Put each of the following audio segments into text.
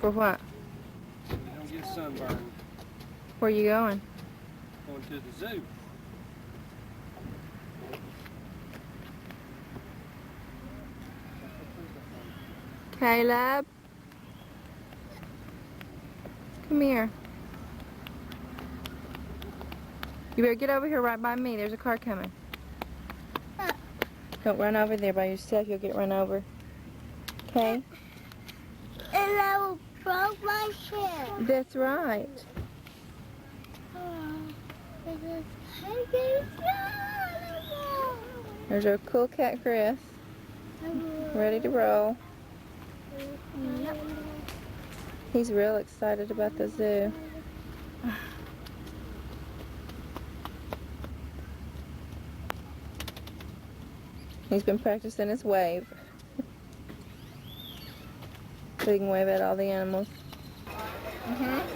For what? So you don't get sunburned. Where you going? Going to the zoo. Caleb? Come here. You better get over here right by me. There's a car coming. Don't run over there by yourself. You'll get run over. Okay? And I broke my chair. That's right. There's our cool cat, Chris. Ready to roll. Yep. He's real excited about the zoo. He's been practicing his wave. So he can wave at all the animals. Let's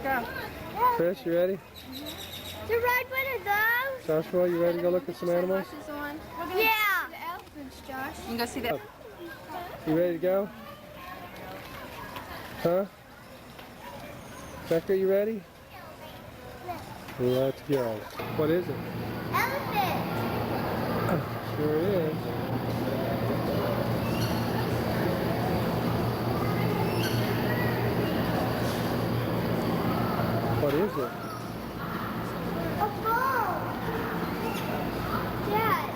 go. Chris, you ready? To ride one of those? Joshua, you ready to go look at some animals? Yeah. The elephants, Josh. You can go see that. You ready to go? Huh? Becca, you ready? Let's go. What is it? Elephant. Sure is. What is it? A ball. Dad.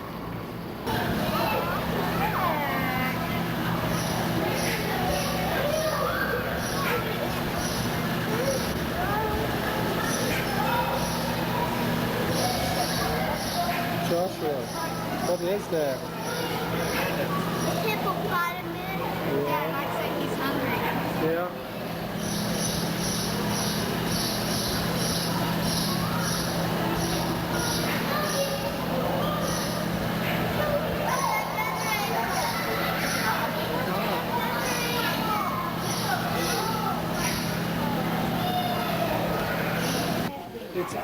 Joshua, what is that? Hippopotamus. Dad might say he's hungry. Yeah. It's a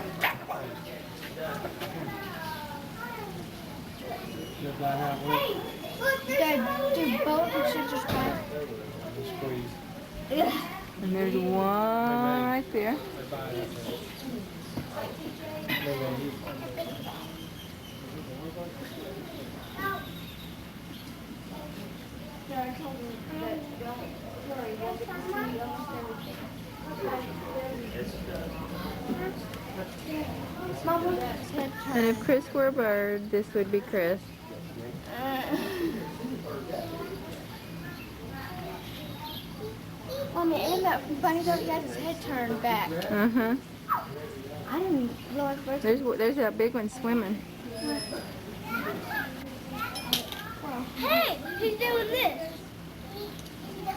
Dad, do both and should just try. Squeeze. And there's one right there. And if Chris were a bird, this would be Chris. Mommy, isn't that funny though? He has his head turned back. Uh-huh. I didn't realize first. There's that big one swimming. Hey, he's doing this.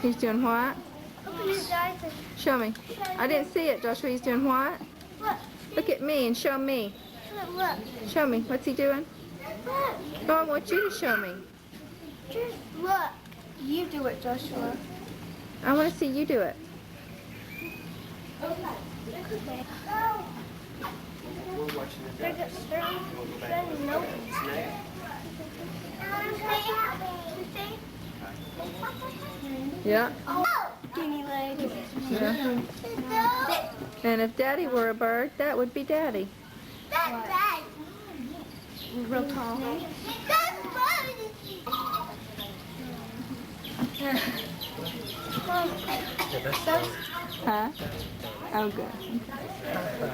He's doing what? Open his eyes and Show me. I didn't see it, Joshua. He's doing what? look. Look at me and show me. Look. Show me. What's he doing? Look. No, I want you to show me. Just look. You do it, Joshua. I want to see you do it. Yeah. Guinea leg. Yeah. And if Daddy were a bird, that would be Daddy. That's bad. Real tall. That's Huh? Oh, good.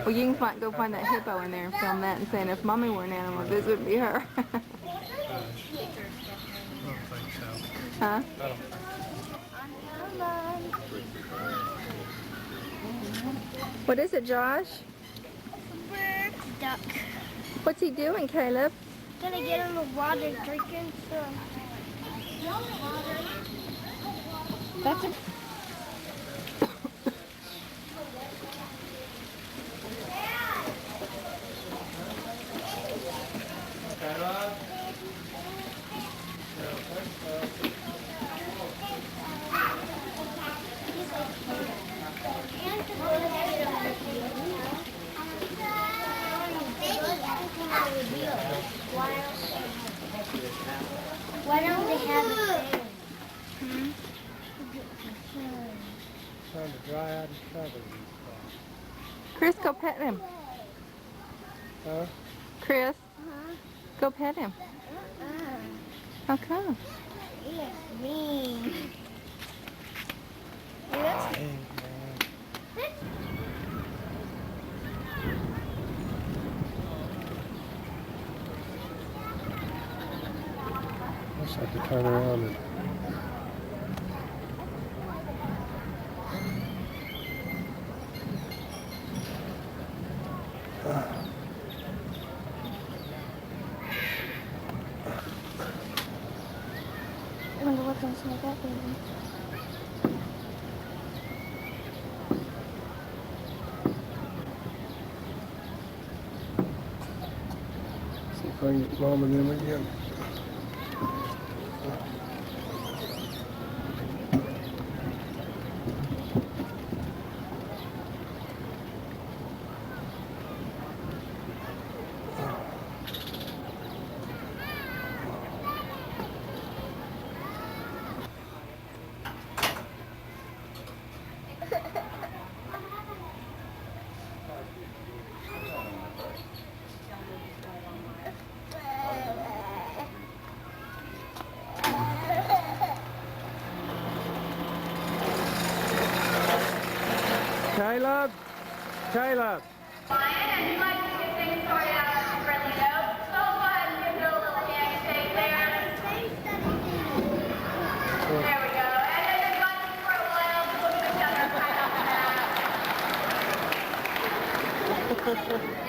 Well, you can go find that hippo in there and film that and saying if Mommy were an animal, this would be her. I don't think so. Huh? What is it, Josh? bird. Duck. What's he doing, Caleb? Gonna get in the water drinking some. That's a Why don't they have it there? trying to dry out his feathers and Chris, go pet him. stuff. Huh? Chris, go pet him. How come? He is mean. Dang, man. I just have to turn around and I wonder what's inside that baby. see if I can get Mom and them again. Caleb! Caleb! And you'd like to get things sorted out on a friendly note, so go ahead and give Bill a little handshake there. There we go. And then you're watching for a while, look at each other, kind of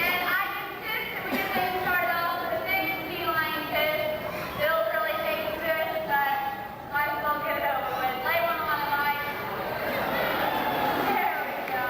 And I insist that we get things started off with a big sea lion kiss. Bill's really taking this, but might as well get it over with. Lay one on my mic. There we go.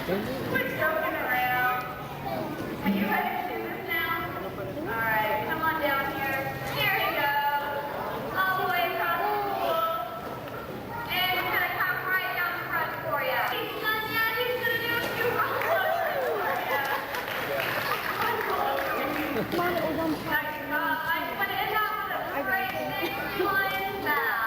Quit joking around. Are you ready to do this now? All right, come on down here. Here he goes. All the way across the pool. And he's going to come right down the front for you. He's done yet. He's going to do a few rolls for you. Nice job. I'm going to end up with a great big lion bow.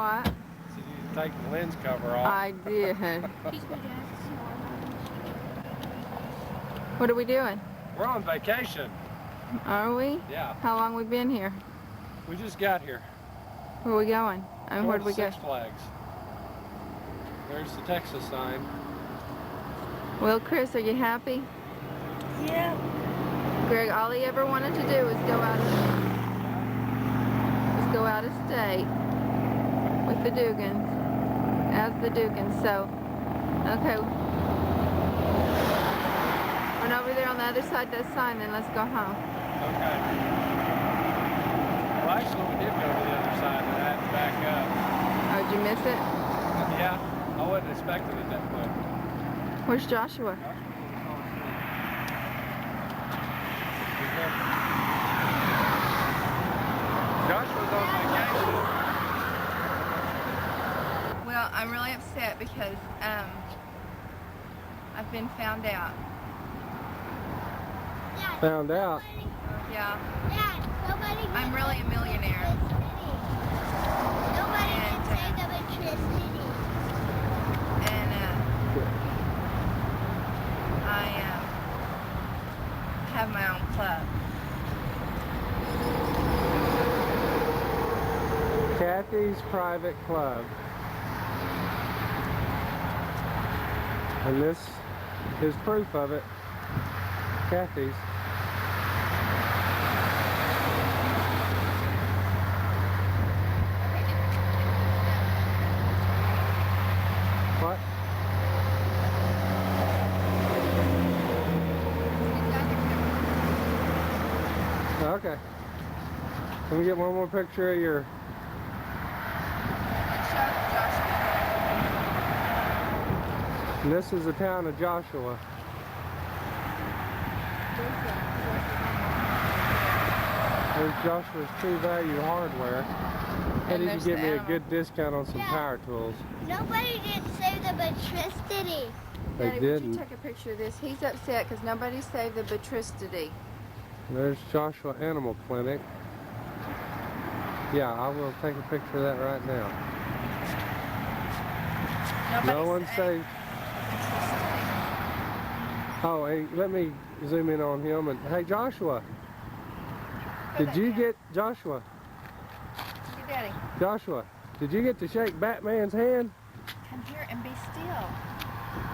what? So you take the lens cover off. I did. He's gonna have to see What are we doing? We're on vacation. Are we? Yeah. How long we been here? We just got here. Where are we going? And where Going did we to go? Six Flags. There's the Texas sign. Well, Chris, are you happy? Yeah. Greg, all he ever wanted to do was go out of state with the Duggans, as the Duggans. So, okay. Run over there on the other side of that sign, then let's go home. Okay. Well, actually, we did go to the other side of that and back up. Oh, did you miss it? Yeah, I wasn't expecting it that quick. Where's Joshua? Joshua's on vacation. Well, I'm really upset because I've been found out. Found out. Yeah, Dad, nobody I'm really a millionaire. Nobody And, can say the electricity. And I have my own club. Kathy's Private Club. And this is proof of it. Kathy's. What? Okay. Let me get one more picture of your... And this is the town of Joshua. There's Joshua's True Value Hardware. How did you there's give the me a animal. good discount on some Yeah. power tools? Nobody did save the electricity. They Daddy, would you didn't. take a picture of this? He's upset because nobody saved the electricity. There's Joshua Animal Clinic. Yeah, I will take a picture of that right now. No one saved. Oh, hey, let me zoom in on him. And hey, Joshua, did you get Joshua? Hey, Daddy, Joshua, did you get to shake Batman's hand? come here and be still.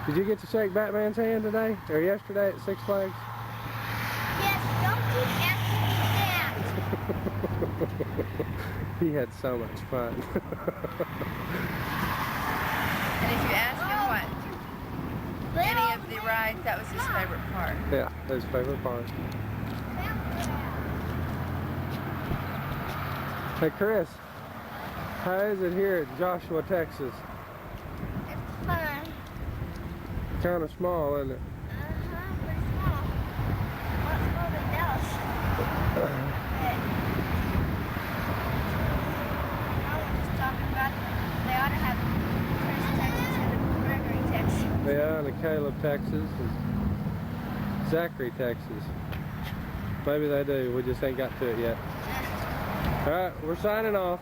Did you get to shake Batman's hand today or yesterday at Six Flags? Yes, don't keep asking me that. He had so much fun. And if you ask him what any Little of the rides, that was his favorite part. Yeah, his favorite part. Hey Chris, how is it here at Joshua, Texas? It's fun. Kind of small, isn't it? Pretty small. What's more than Dallas? I was just talking about they ought to have Chris, Texas and Gregory, Texas. Yeah, and Caleb, Texas, and Zachary, Texas. Maybe they do, we just ain't got to it yet. Alright, we're signing off.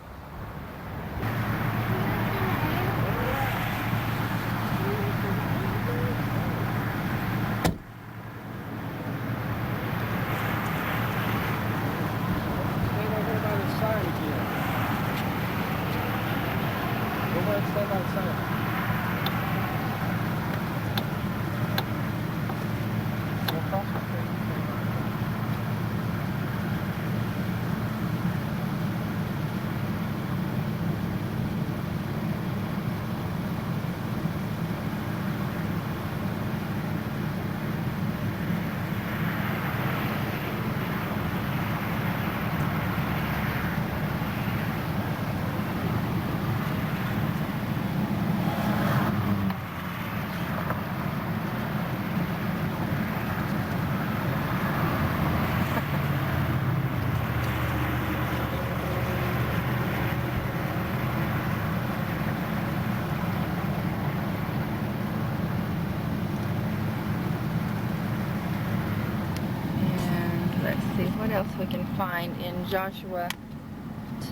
And let's see what else we can find in Joshua,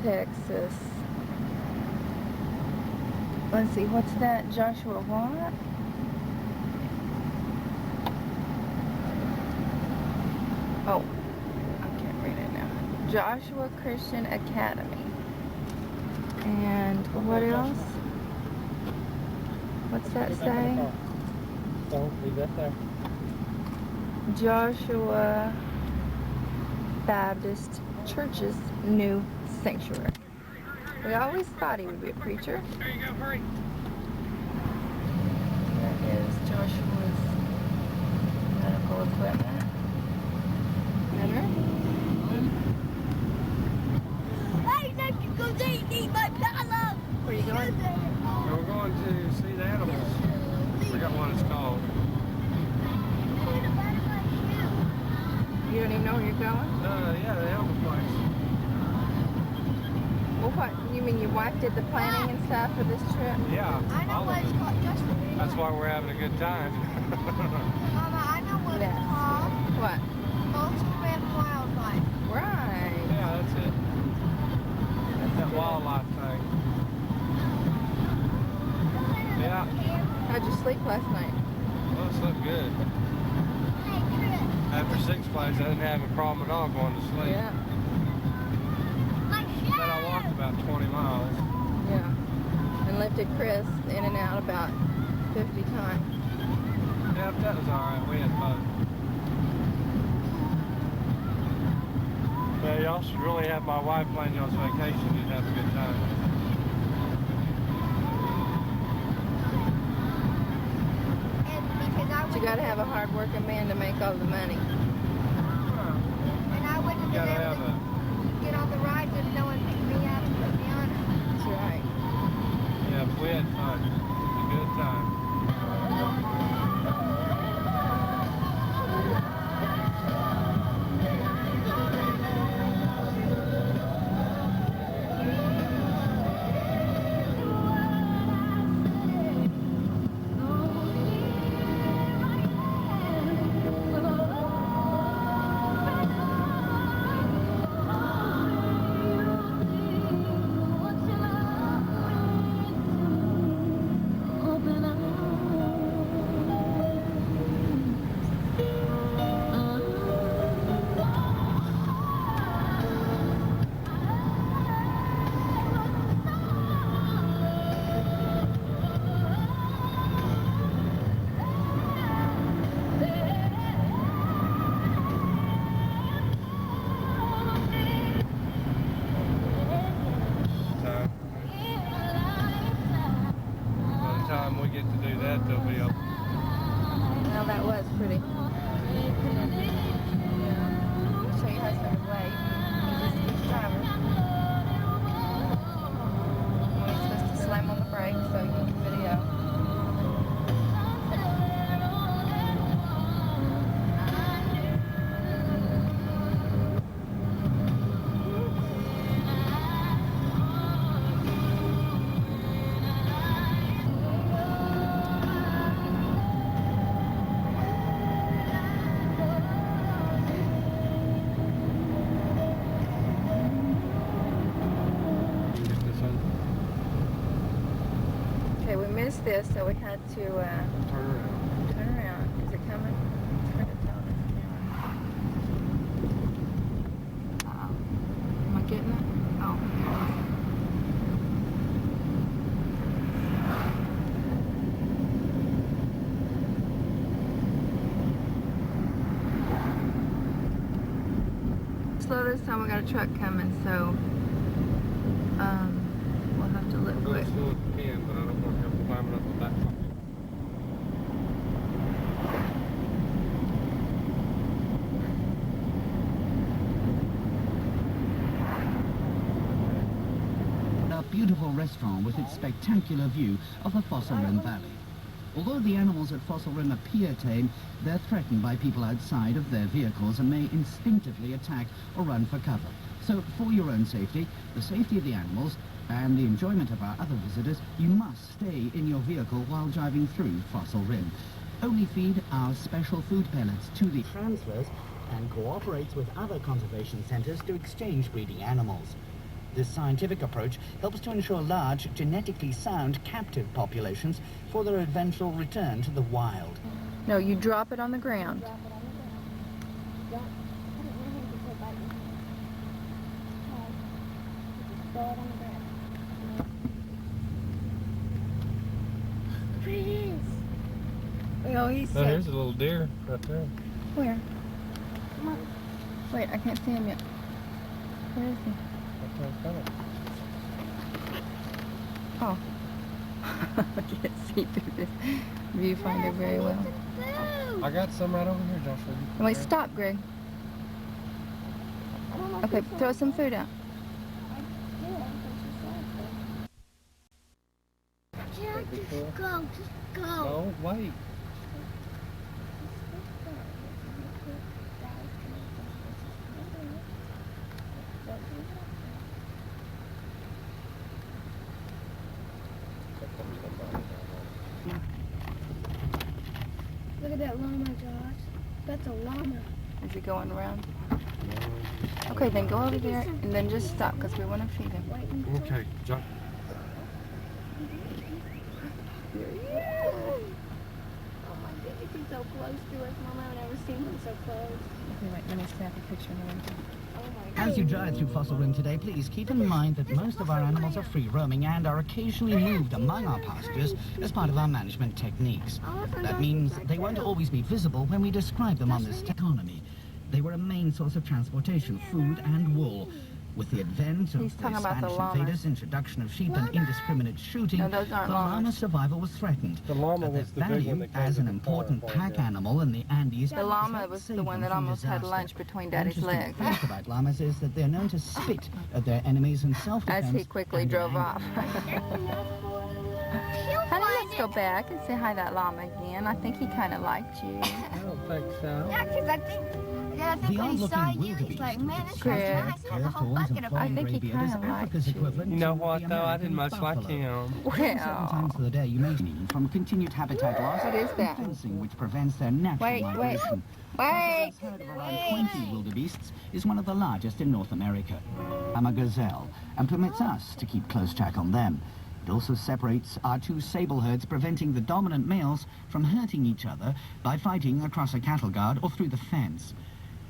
Texas. Let's see, what's that? Joshua what? Oh, I can't read it now. Joshua Christian Academy. And what else? What's that say? So, leave that there. Joshua Baptist Church's new sanctuary. We always thought he would be a preacher. There you go, hurry. That is Joshua's medical equipment. Remember? Hey, Nick, you go there, you need my dollar. Where are you going? We're going to see the animals. I forgot what it's called. You don't even know where you're going? Yeah, the animal place. Well, what? You mean your wife did the planning and stuff for this trip? Yeah, I know all what of it's it. called, Joshua. That's why we're having a good time. Mama, I know what Yes. it's called. What? Multi-red wildlife. Right. Yeah, that's it. That's That good. wildlife thing. Yeah, How'd you sleep last night? well, it looked good. After Six Flags, I didn't have a problem at all going to sleep. Yeah. But I walked about 20 miles. Yeah. And lifted Chris in and out about 50 times. Yeah, but that was alright. We had fun. Yeah, y'all should really have my wife plan y'all's vacation. You'd have a good time. And because I But you gotta have a hard-working man to make all the money. and I wouldn't You have gotta been have able a... to get on the rides if no one picked me up and put me on it. That's right. Yeah, but we had fun. It was a good time. By the time we get to do that, they'll be up. Well, that was pretty. Show your husband the way. He just keeps driving. When he's supposed to slam on the brakes so you can video. Get this one. Okay, we missed this, so we had to Turn around. turn around. Is it coming? It's hard to tell on this camera. Uh-oh. Am I getting it? Oh, there it is. Slow this time, we got a truck coming, so we'll have to look We'll go quick. as slow as we can, but I don't want to have to climb it up the back. A beautiful restaurant with its spectacular view of the Fossil Rim Valley. Although the animals at Fossil Rim appear tame, they're threatened by people outside of their vehicles and may instinctively attack or run for cover. So for your own safety, the safety of the animals, and the enjoyment of our other visitors, you must stay in your vehicle while driving through Fossil Rim. Only feed our special food pellets to the transfers and cooperates with other conservation centres to exchange breeding animals. This scientific approach helps to ensure large, genetically sound captive populations for their eventual return to the wild. No, you drop it on the ground. Drop it on the ground. Drop. I don't want him to go bite me. Okay. Just throw it on the ground. There it is. Oh, he's Oh, here's a little deer right there. Where? Come on. Wait, I can't see him yet. Where is he? Right there in front of us. Oh. I can't see through this viewfinder very well. I got some right over here, Joshua. Wait, stop, Greg. I don't like Okay, this throw one. some food out. I did. Jack, just go. Just go. No, wait. Look at that llama, Josh. That's a llama. Is he going around? Okay, then go over there and then just stop because we want to feed him. Okay, Josh. Oh my goodness, he's so close to us, Mama. I've never seen him so close. Okay, wait, let me snap a picture of him. Oh my As you drive through Fossil Rim today, please keep in mind that most of our animals are free roaming and are occasionally moved among our pastures as part of our management techniques. That means they won't always be visible when we describe them on this economy. They were a main source of transportation, food and wool. With the advent of He's the talking about the Spanish llamas. invaders' introduction of sheep and indiscriminate shooting, No, those the aren't llama's llamas. survival was threatened. The llama But was their the big one value that came as to an the important farm pack there. animal in the Andes. The llama helped was save the one them that from almost had disaster. lunch between The Daddy's interesting legs. fact about llamas is that they're known to spit at their enemies in self-defense. As he quickly and in drove anger. off. Honey, let's go back and say hi to that llama again. I think he kind of liked you. I don't think so. Yeah, because I think The when he saw odd-looking you, he's wildebeest like, with man, its this Chris. guy's striped nice. hair, Got a whole thorns, bucket and of flying I think grey he beard is kinda Africa's liked you. equivalent You know to what, the though? I American didn't much like buffalo. him. Certain times of the day you may need from continued habitat loss What is and that? fencing, which prevents their natural Wait, wait. migration. Wait! This herd of around 20 wildebeests is one of the largest in North America. I'm a gazelle and permits us to keep close track on them. It also separates our two sable herds, preventing the dominant males from hurting each other by fighting across a cattle guard or through the fence.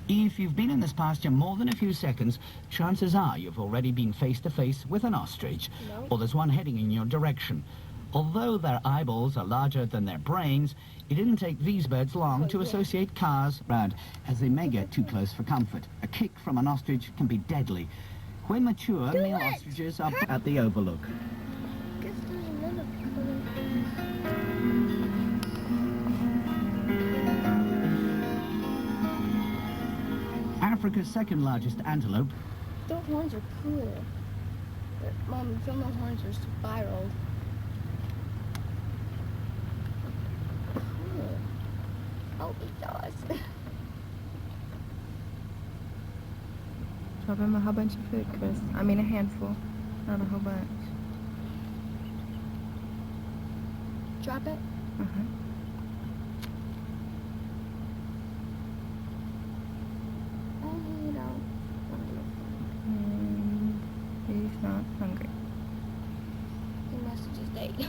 If you've been in this pasture more than a few seconds, chances are you've already been face to face with an ostrich, or there's one heading in your direction. Although their eyeballs are larger than their brains, it didn't take these birds long to associate cars around, as they may get too close for comfort. A kick from an ostrich can be deadly. When mature, male ostriches are at the overlook. Africa's second largest antelope, Those horns are cool. But, Mom, some of those horns are spiraled. Cool. Oh, it does. Drop him a whole bunch of food, Chris. I mean a handful, not a whole bunch. Drop it. Uh-huh. Oh, you know. He's not hungry. He must have just ate.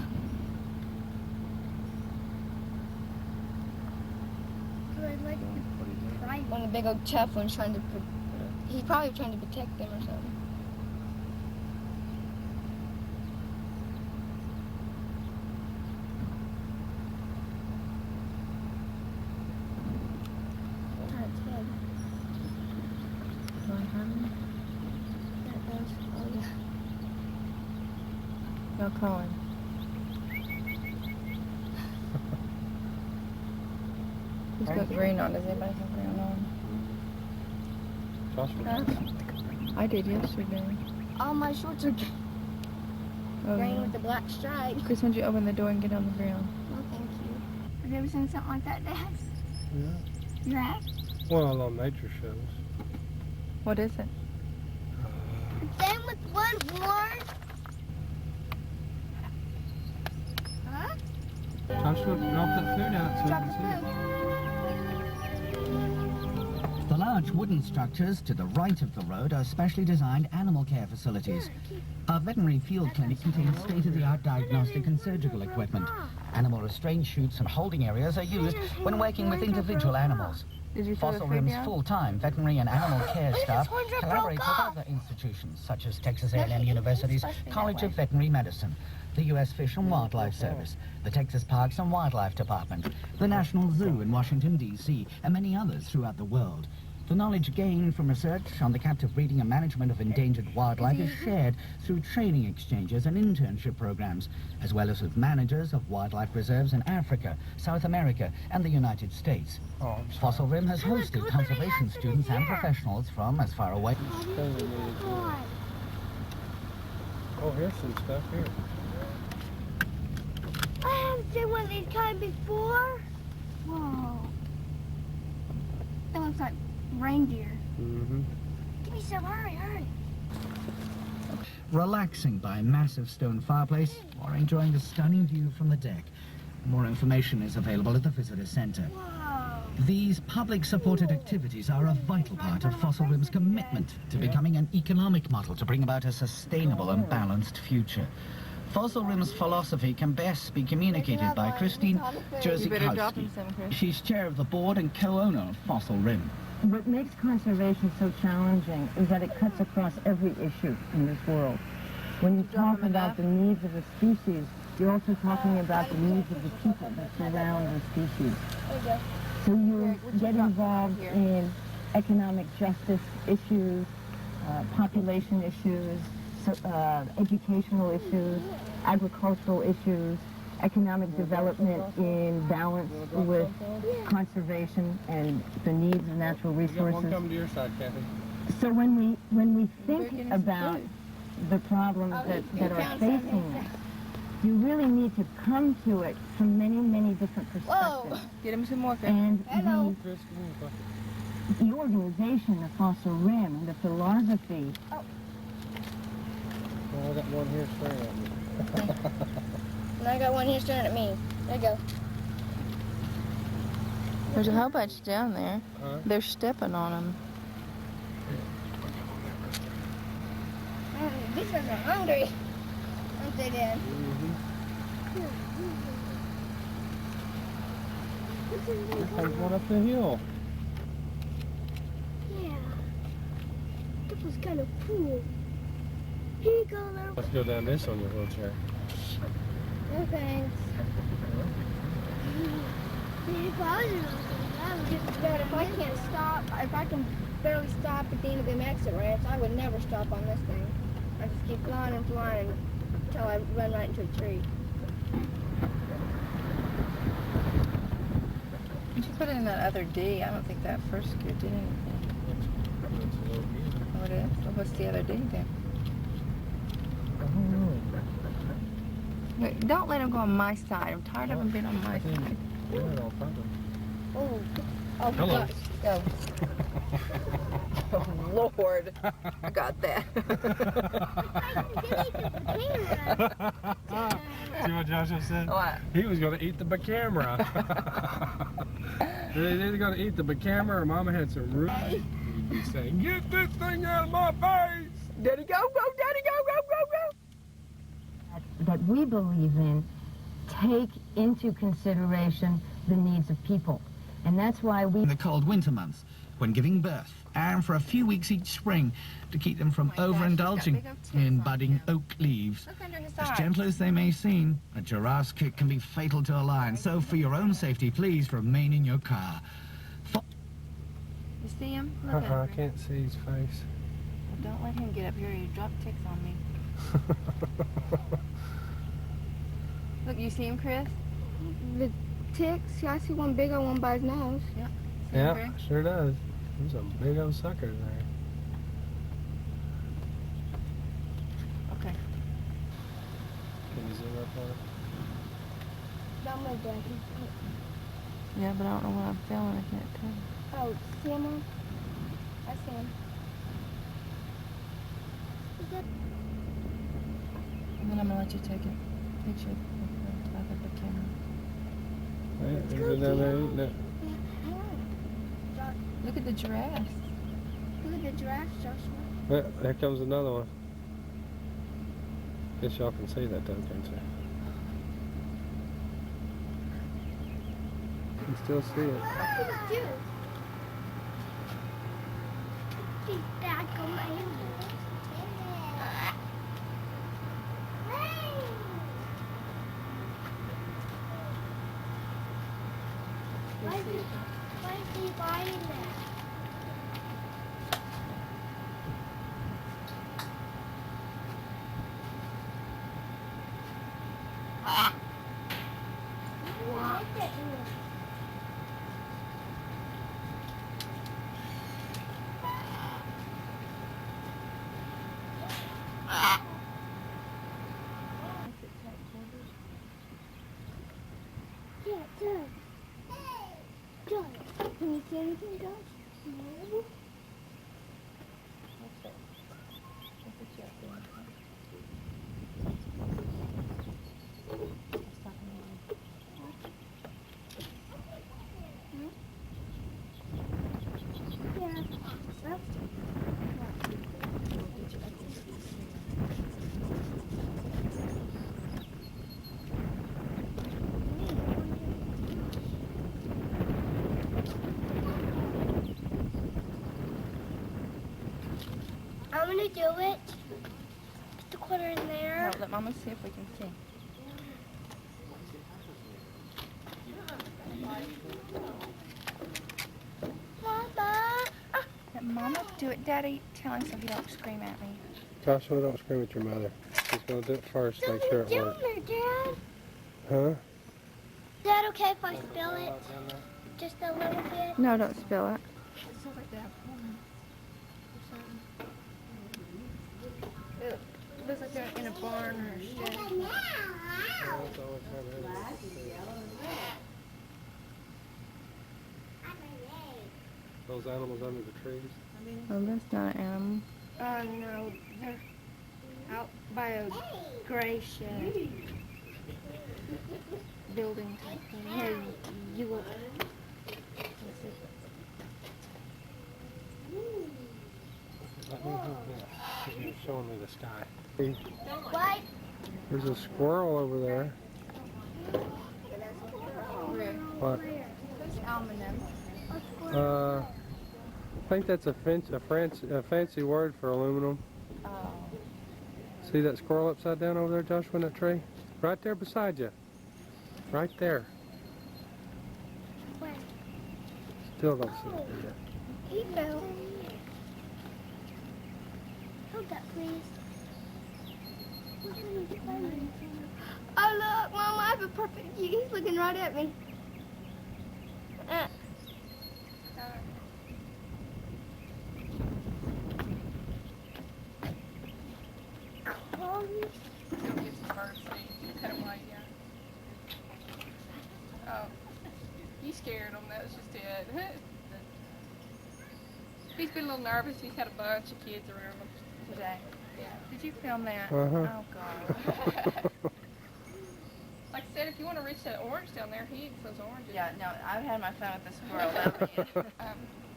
One of the big old tough ones trying to. He's probably trying to protect them or something. No calling. Who's got green on? Does anybody have green on? Joshua. I did yesterday. All my shorts are Oh, green yeah. with the black stripe. Chris, why don't you open the door and get on the ground? No, thank you. Have you ever seen something like that, Dad? Yeah. You have? Well, on nature shows. What is it? Then with one horn? Huh? Joshua, drop that food out so Drop you the can see it. food. the large large wooden structures to the right of the road are specially designed animal care facilities. Our veterinary field clinic contains state-of-the-art diagnostic and surgical equipment. Animal restraint chutes and holding areas are used when working with individual animals. Did you throw the Fossil food Rim's down? full-time veterinary and animal care staff collaborates with other institutions such as Texas A&M University's College of Veterinary Medicine, the U.S. Fish and Wildlife Service, the Texas Parks and Wildlife Department, the National Zoo in Washington, D.C., and many others throughout the world. The knowledge gained from research on the captive breeding and management of endangered wildlife is shared through training exchanges and internship programs, as well as with managers of wildlife reserves in Africa, South America, and the United States. Fossil Rim has hosted conservation students and professionals from as far away. Oh, here's some stuff here. I haven't seen one of these kind before. Whoa. That looks like reindeer. Mm-hmm. Give me some, hurry, hurry. Relaxing by a massive stone fireplace or enjoying the stunning view from the deck. More information is available at the visitor center. Whoa. These public-supported activities are a vital part of Fossil Rim's commitment to becoming an economic model to bring about a sustainable and balanced future. Fossil Rim's philosophy can best be communicated by Christine You better drop him Jerzikowski. some, Chris. She's chair of the board and co-owner of Fossil Rim. What makes conservation so challenging is that it cuts across every issue in this world. When you drop talk him about enough? the needs of a species, you're also talking about the needs of the people that surround the species. So you Eric, would you get drop involved here? in economic justice issues, population issues, educational issues, agricultural issues, economic development in balance with conservation and the needs of natural You got one resources. coming to your side, Kathy. So when we getting think some about food. the problems that are facing us, you really need to come to it from many, many different perspectives. Get him some more, Chris. And Hello. Chris, come on, the organization of Fossil Rim and the philosophy, oh, I got one here staring at me. And I got one here staring at me. There you go. There's a whole bunch down there. Huh? They're stepping on them. These ones are hungry. Aren't they, Dad? Here comes one up the hill. Yeah. That was kind of cool. Here you go, little. Let's go down this on your wheelchair. No thanks. Dad, if I can't stop, if I can barely stop at the end of the exit ramps, I would never stop on this thing. I just keep flying and flying until I run right into a tree. You should put it in that other D. I don't think that first gear did anything. Oh, it is? Well, what's the other D then? Wait, don't let him go on my side. I'm tired of him being on my side. Oh, oh, Hello. gosh. Go. Oh, Lord. I got that. See what Josh just said? What? He was going to eat the camera. They're either going to eat the camera or Mama had some root. He'd be saying, "Get this thing out of my face!" Daddy, go, go, Daddy, go, go, go, go. that we believe in, take into consideration the needs of people. And that's why we In the cold winter months, when giving birth, and for a few weeks each spring to keep them from Oh my gosh, overindulging he's got big old tits in on budding him. oak leaves. Look under his As eyes. gentle as they may seem, a giraffe's kick can be fatal to a lion. So for your own safety, please remain in your car. You see him? Look at I him. can't see his face. Don't let him get up here. You drop ticks on me. Look, you see him, Chris? The ticks, yeah, I see one big old one by his nose. See him, Yeah, Chris? sure does. There's some big old suckers there. Okay. Can you zoom up on it? Down my back. Yeah, but I don't know what I'm feeling. I can't tell. Oh, see him on? I see him. Is that... And then I'm gonna let you take a picture of the top of the camera. Right, is it down there eating it? Hang on. Look at the giraffes. Look at the giraffe, Joshua. There comes another one. Guess y'all can see that though, can't you? You can still see it. What did it do? These daggum animals. Why is he buying that? Yeah, good. Good. Can you see anything, Josh? No. Yeah. I'm gonna do it. Put the quarter in there. Let Mama see if we can see. Mama. Let Mama do it, Daddy. Tell him so he don't scream at me. Joshua, don't scream at your mother. She's gonna do it first, make sure it works. Dad. Huh? Is that okay if I spill it? Just a little bit? No, don't spill it. It looks like they're in a barn or a shed. Those animals under the trees. Oh, that's not an animal. No, they're out by a gray shed. Building type thing. Here, you look. Let me hold this. You're showing me the sky. What? There's a squirrel over there. What? I think that's a fancy word for aluminum. Oh. See that squirrel upside down over there, Joshua, in that tree? Right there beside you. Right there. Where? Still don't see it yet. He fell. Hold that, please. Oh, look, Mama, I have a perfect view. He's looking right at me. Oh, you scared him, that's just it. He's been a little nervous. He's had a bunch of kids around him today. Yeah. Did you film that? Uh-huh. Oh, God. Like I said, if you want to reach that orange down there, he eats those oranges. Yeah, no, I've had my fun with the squirrel.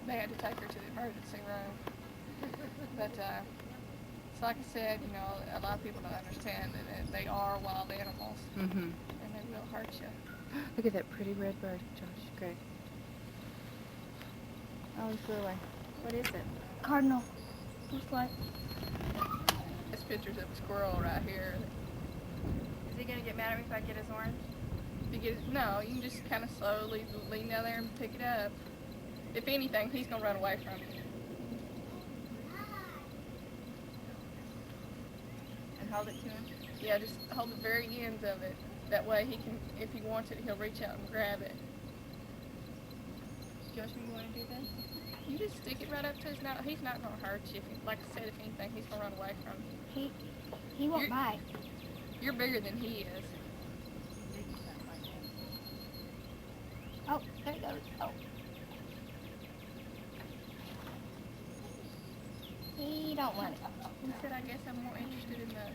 They had to take her to the emergency room. But, it's like I said, you know, a lot of people don't understand that they are wild animals. Mm-hmm. And they will hurt you. Look at that pretty red bird, Josh. Greg. Oh, he flew away. What is it? Cardinal. Looks like. This picture's of a squirrel right here. Is he going to get mad at me if I get his orange? If you get it, no, you can just kind of slowly lean down there and pick it up. If anything, he's going to run away from you. And hold it to him? Yeah, just hold the very ends of it. That way he can, if he wants it, he'll reach out and grab it. Josh, you want to do that? You just stick it right up to his nose. He's not going to hurt you. Like I said, if anything, he's going to run away from you. He won't bite. You're bigger than he is. Oh, there it goes. Oh. He don't want it. He said, I guess I'm more interested in the...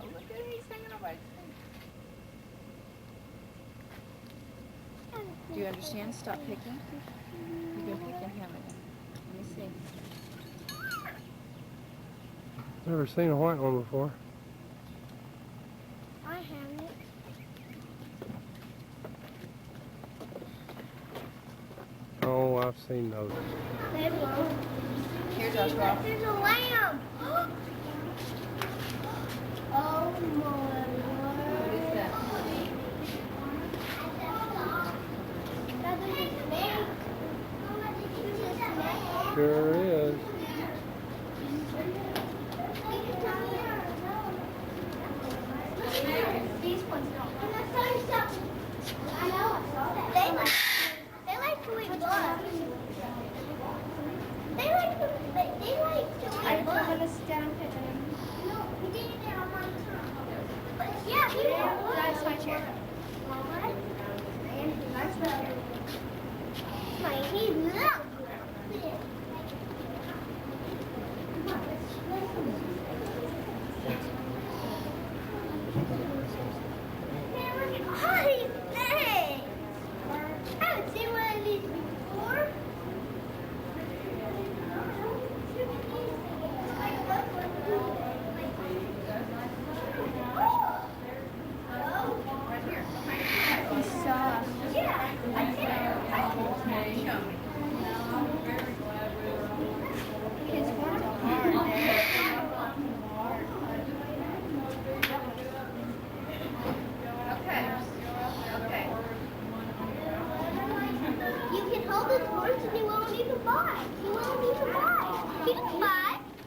Oh, look at him. He's hanging on by his feet. Do you understand? Stop picking. You've been picking him. Never seen a white one before. I haven't. Oh, I've seen those. There's one. Here, Joshua. There's a lamb. Oh my What is word. that? That is a snake. This is a snake. Sure is. These ones don't. I know. They like to eat blood. They like to eat blood. I'm gonna stand up and no, we did it there on my turn. But yeah, that's my chair. What? That's my chair. He loves it. Man, look at all these things. I haven't seen one of these before.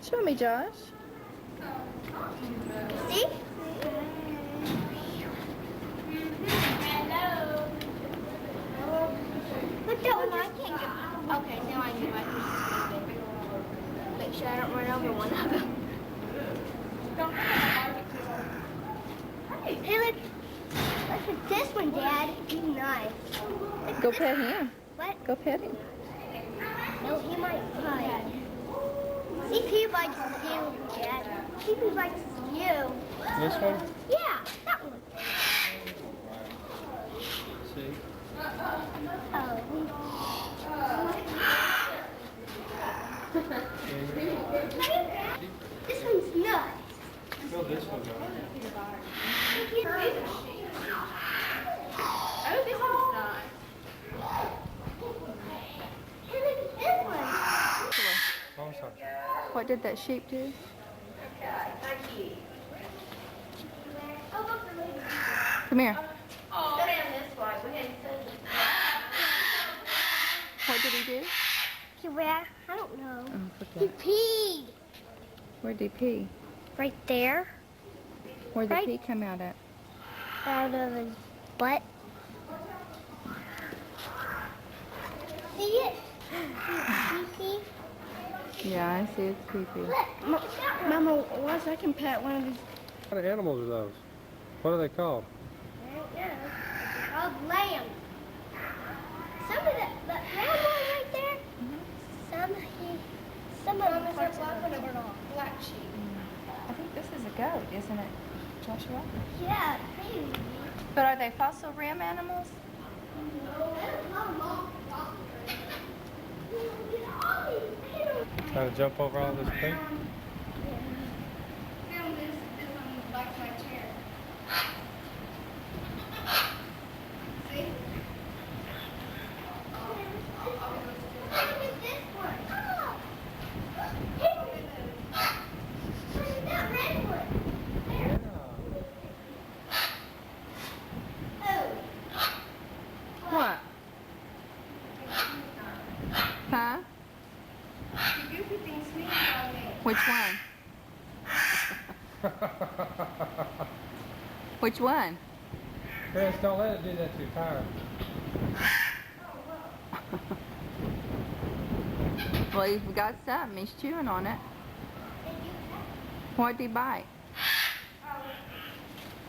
Show me, Josh. See? Look, that one I can't get. Okay, now I get my pieces. Make sure I don't run over one of them. Hey, look at this one, Dad. He's nice. Go pet him. What? Go pet him. No, he might bite. See if he bites you, Dad. See if he bites you. This one? Yeah, that one. See? Oh. This one's nuts. Fill this one up. Oh, this one's nice. Hey, look at this one. Oh, sorry. What did that sheep do? Come here. What did he do? Where? I don't know. Oh, He forget. peed. Where'd he pee? Right there. Where'd the Right. pee come out at? Out of his butt. See it? See? Yeah, I see it's pee-pee. Look, Mama, once I can pet one of these. What kind of animals are those? What are they called? Called lamb. Some of the lamb one right there. Some of them are black sheep. I think this is a goat, isn't it, Joshua? Yeah, maybe. But are they fossil rim animals? Trying to jump over all this pink? What? Huh? Which one? Which one? Chris, don't let it do that to your tire. Well, he's got something. He's chewing on it. What'd he bite?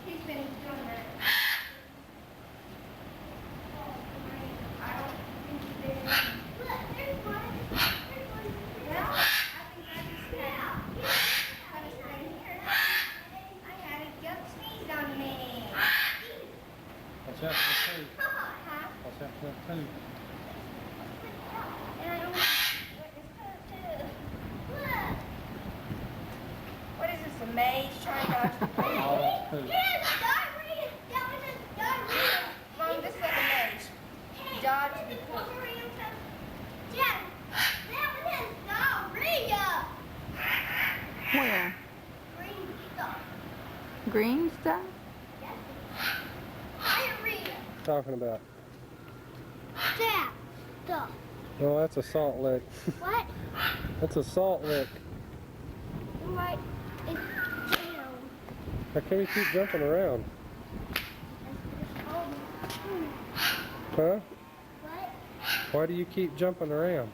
He's been doing that. Watch out for the tooth. Watch out for that tooth. What Mom, this is like a nose. Dodge the poop. Where? Green stuff? Talking about? That stuff. No, that's a salt lick. What? That's a salt lick. Right. It's How come you keep jumping around? Huh? What? Why do you keep jumping around?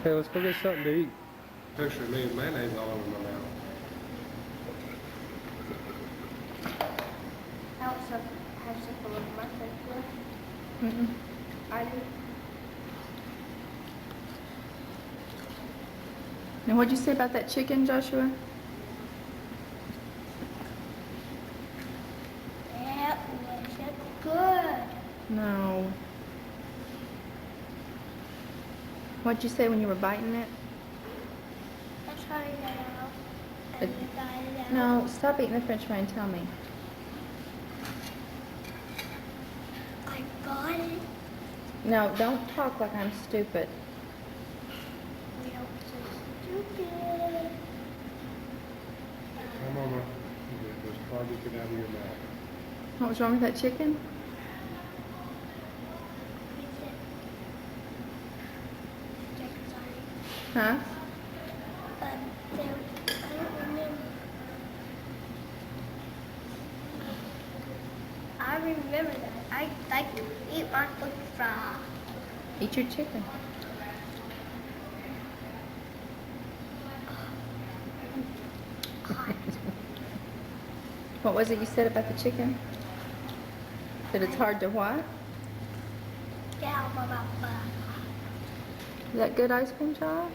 Hey, let's go get something to eat. Picture me with mayonnaise all over my mouth. I also have some all over my face. Mm-mm. I do. Now, what'd you say about that chicken, Joshua? That was good. No. What'd you say when you were biting it? I tried it out. It- And you got it out. No, stop eating the French fry and tell me. I got it. No, don't talk like I'm stupid. We don't so stupid. Come on, there's probably get out of your mouth. What was wrong with that chicken? Huh? I don't remember. I remember that. I like to eat my French fry. Eat your chicken. What was it you said about the chicken? That it's hard to what? Yeah, blah. Is that good ice cream, Josh?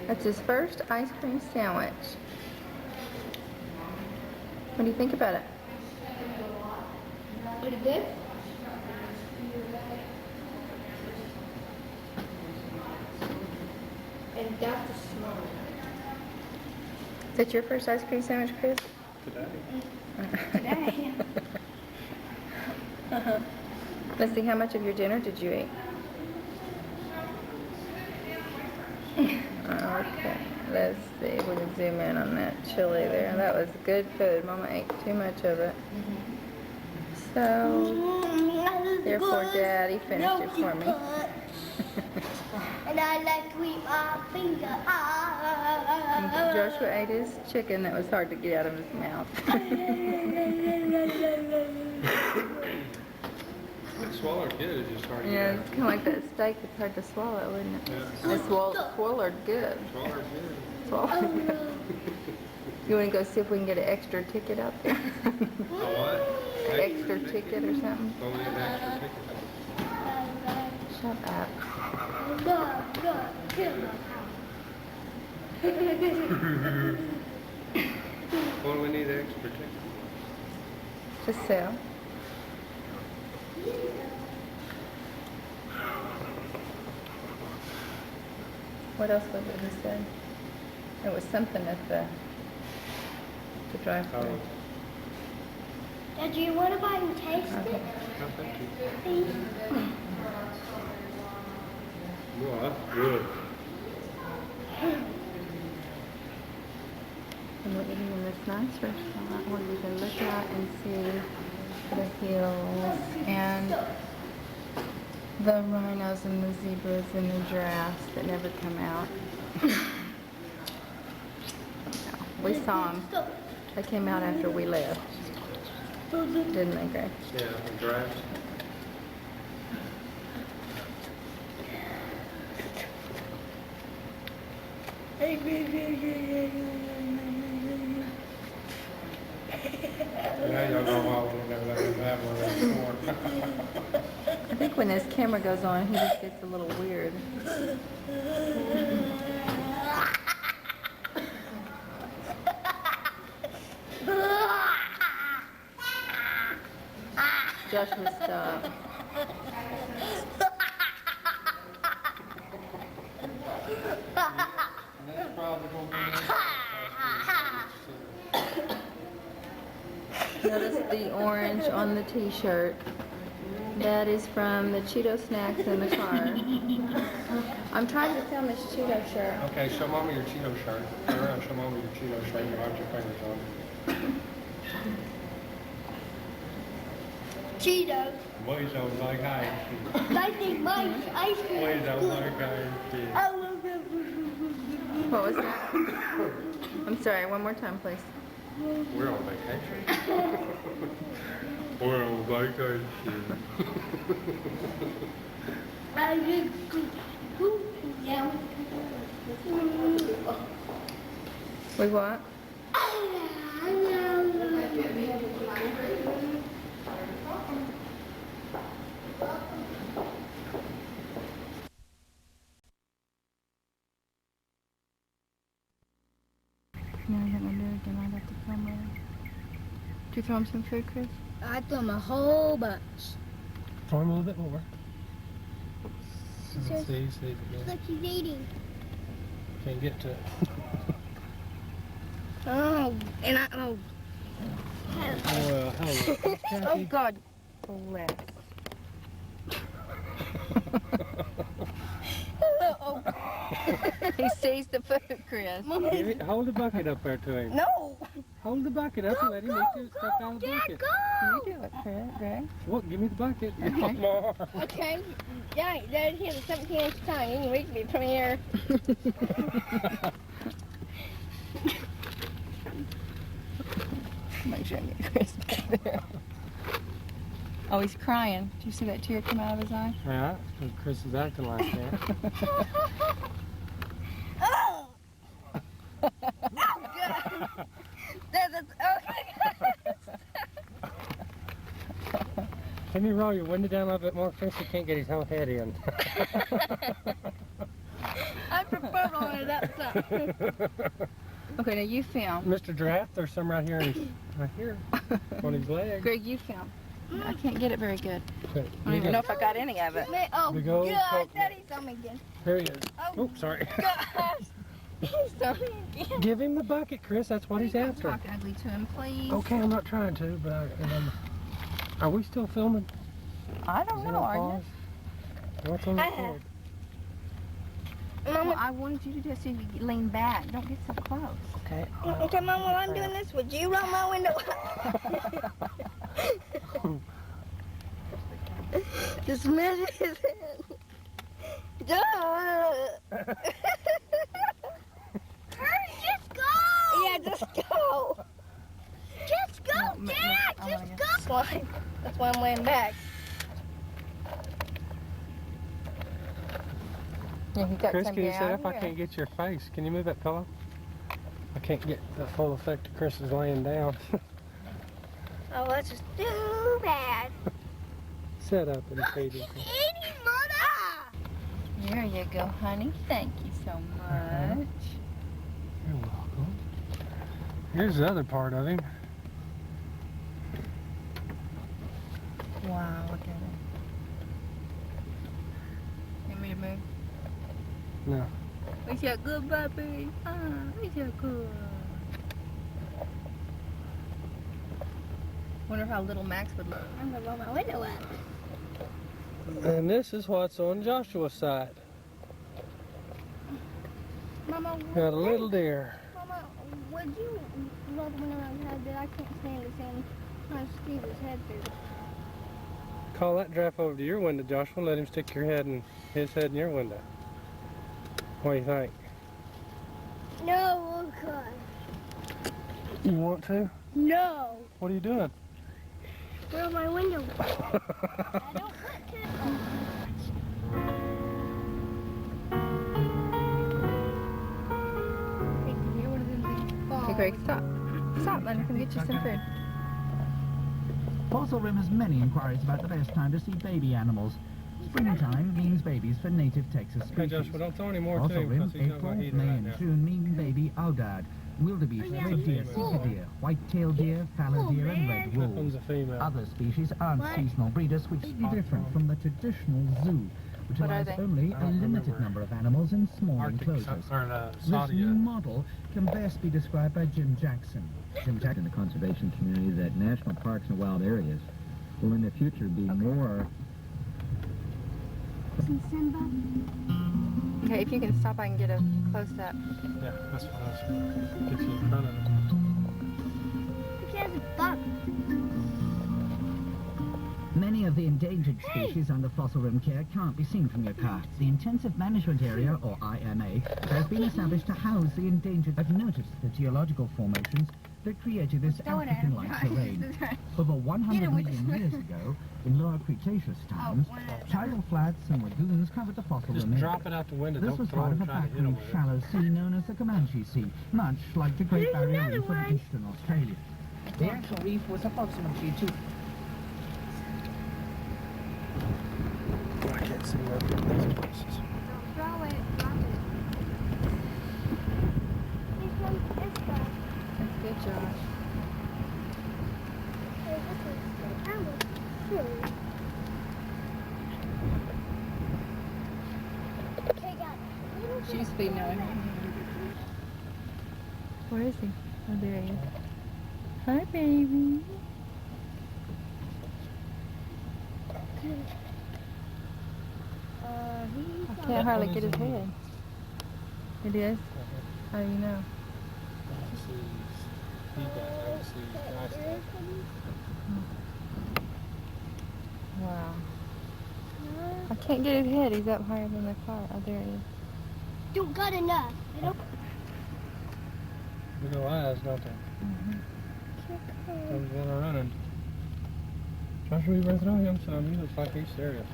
That's his first ice cream sandwich. What do you think about it? Pretty good. And that's the small. Is that your first ice cream sandwich, Chris? Today. Let's see, how much of your dinner did you eat? Okay, let's see if we can zoom in on that chili there. That was good food. Mama ate too much of it. So, therefore Daddy finished it for me. And I like to eat my finger. Joshua ate his chicken that was hard to get out of his mouth. Swallow kid is just hard to Yeah, get it's kind of like that steak. It's hard to swallow, isn't it? Yeah. It's swallowed good. Swallow kid. Swallowed good. You want to go see if we can get an extra ticket out there? A what? Extra ticket or something? Only an extra ticket. Shut up. What do we need an extra ticket? Just sell. What else was it he said? It was something at the drive-thru. Dad, do you want to buy and taste it? No, thank you. Please. Well, that's good. And we're eating in this nice restaurant where you can look out and see the hills and the rhinos and the zebras and the giraffes that never come out. We saw them. They came out after we left. Didn't they, Greg? Yeah, the giraffes. Yeah, y'all know why we never let him have one of those before. I think when this camera goes on, he just gets a little weird. Joshua, stop. That's probably going to be Notice the orange on the t-shirt. That is from the Cheeto snacks in the car. I'm trying to film this Cheeto shirt. Okay, show Mama your Cheeto shirt. Turn around, show Mama your Cheeto shirt and wipe your fingers on it. Cheetos. Boys don't like ice cream. I think mine's ice cream. Boys don't like ice cream. I love it. What was that? I'm sorry, one more time, please. We're on vacation. We're on vacation. I just yeah. Wait, what? No, I got my nerve and I got the film later. Did you throw him some food, Chris? I threw him a whole bunch. Throw him a little bit more. Says- See, Look, he's eating. can't get to it. Oh, and I oh. Well, hello. Oh, God bless. Oh. He seized the food, Chris. Hold the bucket up there to him. No. Hold the bucket up and let him eat the stuff out of the bucket. Go. You do it, Chris, Greg. What? Give me the bucket. Okay. More. Okay. Yeah, there's here the 17-inch tongue. You can reach me from here. Make sure I get Chris back there. Oh, he's crying. Did you see that tear come out of his eye? Yeah, because Chris is acting like that. Oh. Can you roll your window down a little bit more, Chris? He can't get his whole head in. I prefer rolling it up top. Okay, now you film. Mr. Giraffe, there's some right here, right here, on his leg. Greg, you film. I can't get it very good. Okay, I don't even know if I got any of it. Oh, Big old God, coconut. Daddy saw me again. Here he is. Oh, Oops, sorry. gosh. He saw me again. Give him the bucket, Chris. That's what he's Don't after. talk ugly to him, please. Okay, I'm not trying to, but are we still filming? I don't Is it know, on are you? pause? What's on the record? Well, Mama, I wanted you to do it so you lean back. Don't get so close. Okay. okay, Mama, while I'm doing this, would you roll my window? Just measure his hand. Hurry, just go! Yeah, just go! Just go, No, Dad! I Just wanna go! That's why I'm laying back. Yeah, he got Chris, some can you guy sit out up? I here. can't get your face. Can you move that pillow? I can't get the full effect of Chris is laying down. Oh, that's just too bad. Sit up and feed him. Eating, Mother! There you go, honey. Thank you so much. You're welcome. Here's the other part of him. Wow, look at it. You want me to move? No. Is that good, puppy? Ah, is that good? Wonder how little Max would look. I'm gonna roll my window up. And this is what's on Joshua's side. Mama, Got a little deer. Mama, would you roll the window outside that I can't stand to see my Steve's head through? Call that giraffe over to your window, Joshua, and let him stick your head and his head in your window. What do you think? No, okay. You want to? No. What are you doing? Roll my window. I don't want to. Okay, Greg, stop. Stop, let me come get you some food. Fossil Rim has many inquiries about the best time to see baby animals. Springtime means babies for native Texas Hey, species. Joshua, don't throw any more to Fossil him Rim, because he's not April, going to eat it May right and now. June mean baby Aoudad, Wildebeest, red deer, sika deer, white-tailed deer, fallow deer, and red That one's wolves. a female. Other species aren't seasonal breeders, which is different from the traditional zoo, which allows only a limited number of animals in small enclosures. This new model can best be described by Jim Jackson. Jim Jackson, the conservation community, that national parks and wild areas will in the future be more... Simba. Okay, if you can stop, I can get a close-up. Yeah, that's what I was going to get you in front of them. Look at the buck. Many of the endangered species under fossil rim care can't be seen from your car. The Intensive Management Area, or IMA, has been established to house the endangered. I've noticed the geological formations that created this African-like terrain. Over 100 million years ago, in lower Cretaceous times, tidal flats and lagoons covered the fossil rim. Just drop it out the window. This Don't was throw part it of a and try to hit them backroom with it. shallow sea known as the Comanche Sea, much like the Great Barrier Reef of eastern Australia. The actual reef was approximately 2... I can't see where these places. Don't throw it, drop it. That's good, Josh. She's feeding out. Where is he? Oh, there he is. Hi, baby. I can't hardly get his head. It is? How do you know? Wow. I can't get his head. He's up higher than the car. Oh, there he is. Don't got enough. I don't. Big old eyes, don't they? Comes in and running. Joshua, you better throw him some. He looks like he's serious.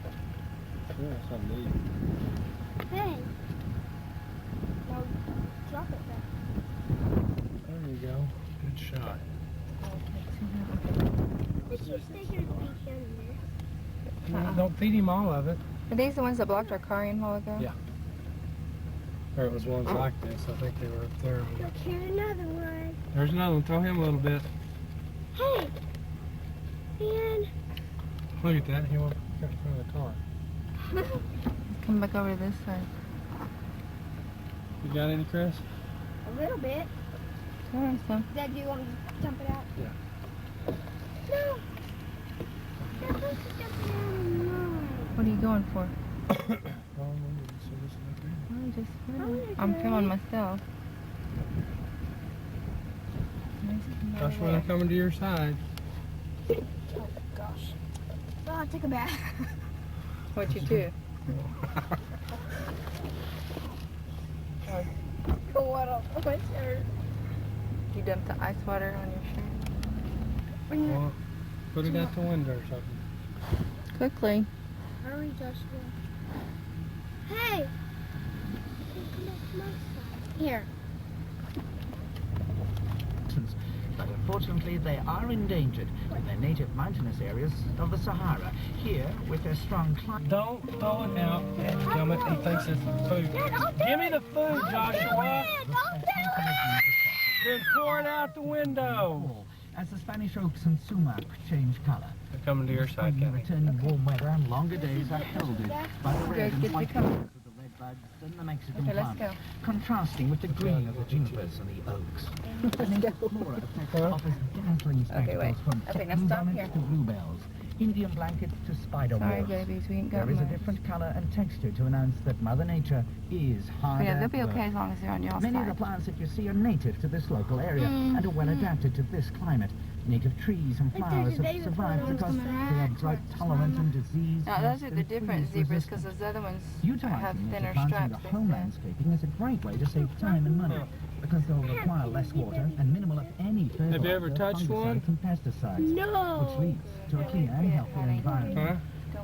Yeah, something neat. Hey. No, drop it back. There you go. Good shot. Let's just take your feet down there. Don't feed him all of it. Are these the ones that blocked our car in a while ago? Yeah. Or it was ones like this. I think they were up there. Look, here's another one. There's another one. Throw him a little bit. Hey. And Look at that. He won't get in front of the car. Come back over to this side. You got any, Chris? a little bit. Throw him some. Dad, do you want me to dump it out? Yeah. No. You're supposed to dump it out in mine. What are you going for? Oh, I'm just I'm filming myself. Joshua, they're coming to your side. Oh, gosh. Oh, I took a bath. What'd you do? What up? My shirt. You dumped the ice water on your shirt? Well, put it out the window or something. Quickly. Hurry, Joshua. Hey! Here. But unfortunately they are endangered in their native mountainous areas of the Sahara. Here, with their strong climate... Don't throw it out. Dadgummit, he thinks it's food. Give me the food, Joshua. Then pour it out the window. As the Spanish oaks and sumac change color. They're coming to your side, Kenny. Returning warm weather and longer days are heralded by the red and Get white the colors cover. of the red buds and the Mexican Okay, let's plum, go. contrasting with the green of the junipers and the oaks. The native flora of Texas offers dazzling spectacles wait. from Okay, now blue stop bonnets here. to bluebells, Indian blankets to spider Sorry, webs. babies, we ain't got There is a much. different color and texture to announce that Mother Nature is hard Yeah, they'll at be work. okay as long as they're on your Many of the side. plants that you see are native to this local area and are well adapted to this climate. Native trees and flowers have survived because they are drought tolerant and disease. Now, those are the different zebras because those other ones have Utilizing thinner native plants in stripes. your They home say. landscaping is a great way to save time and money because they'll require less water and minimal if any fertilizer, Have you ever touched one? fungicides and pesticides, No. which leads to a cleaner and healthier environment. Huh?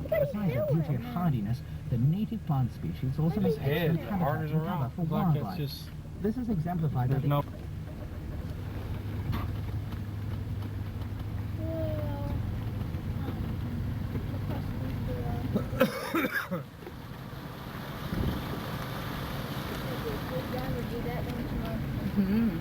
Besides the beauty and hardiness, the native plant species also make excellent Head, hard habitat as a and cover rock. for Like wildlife. it's just, This is exemplified by there's the no... Mhm.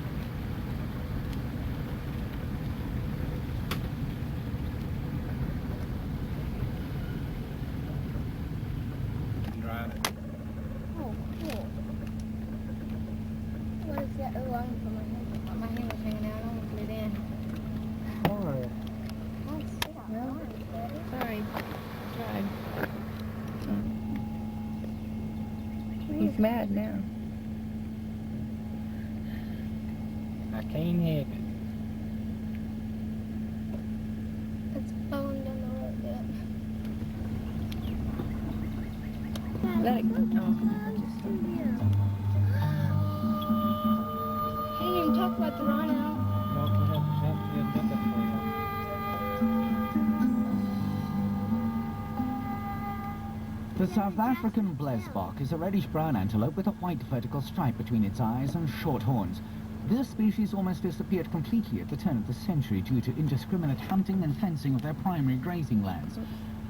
He's mad now. I can't have it. It's falling down the road yet. Let it go. Can't even talk about the rhino. No, we have nothing for you. The South African blesbok is a reddish-brown antelope with a white vertical stripe between its eyes and short horns. This species almost disappeared completely at the turn of the century due to indiscriminate hunting and fencing of their primary grazing lands.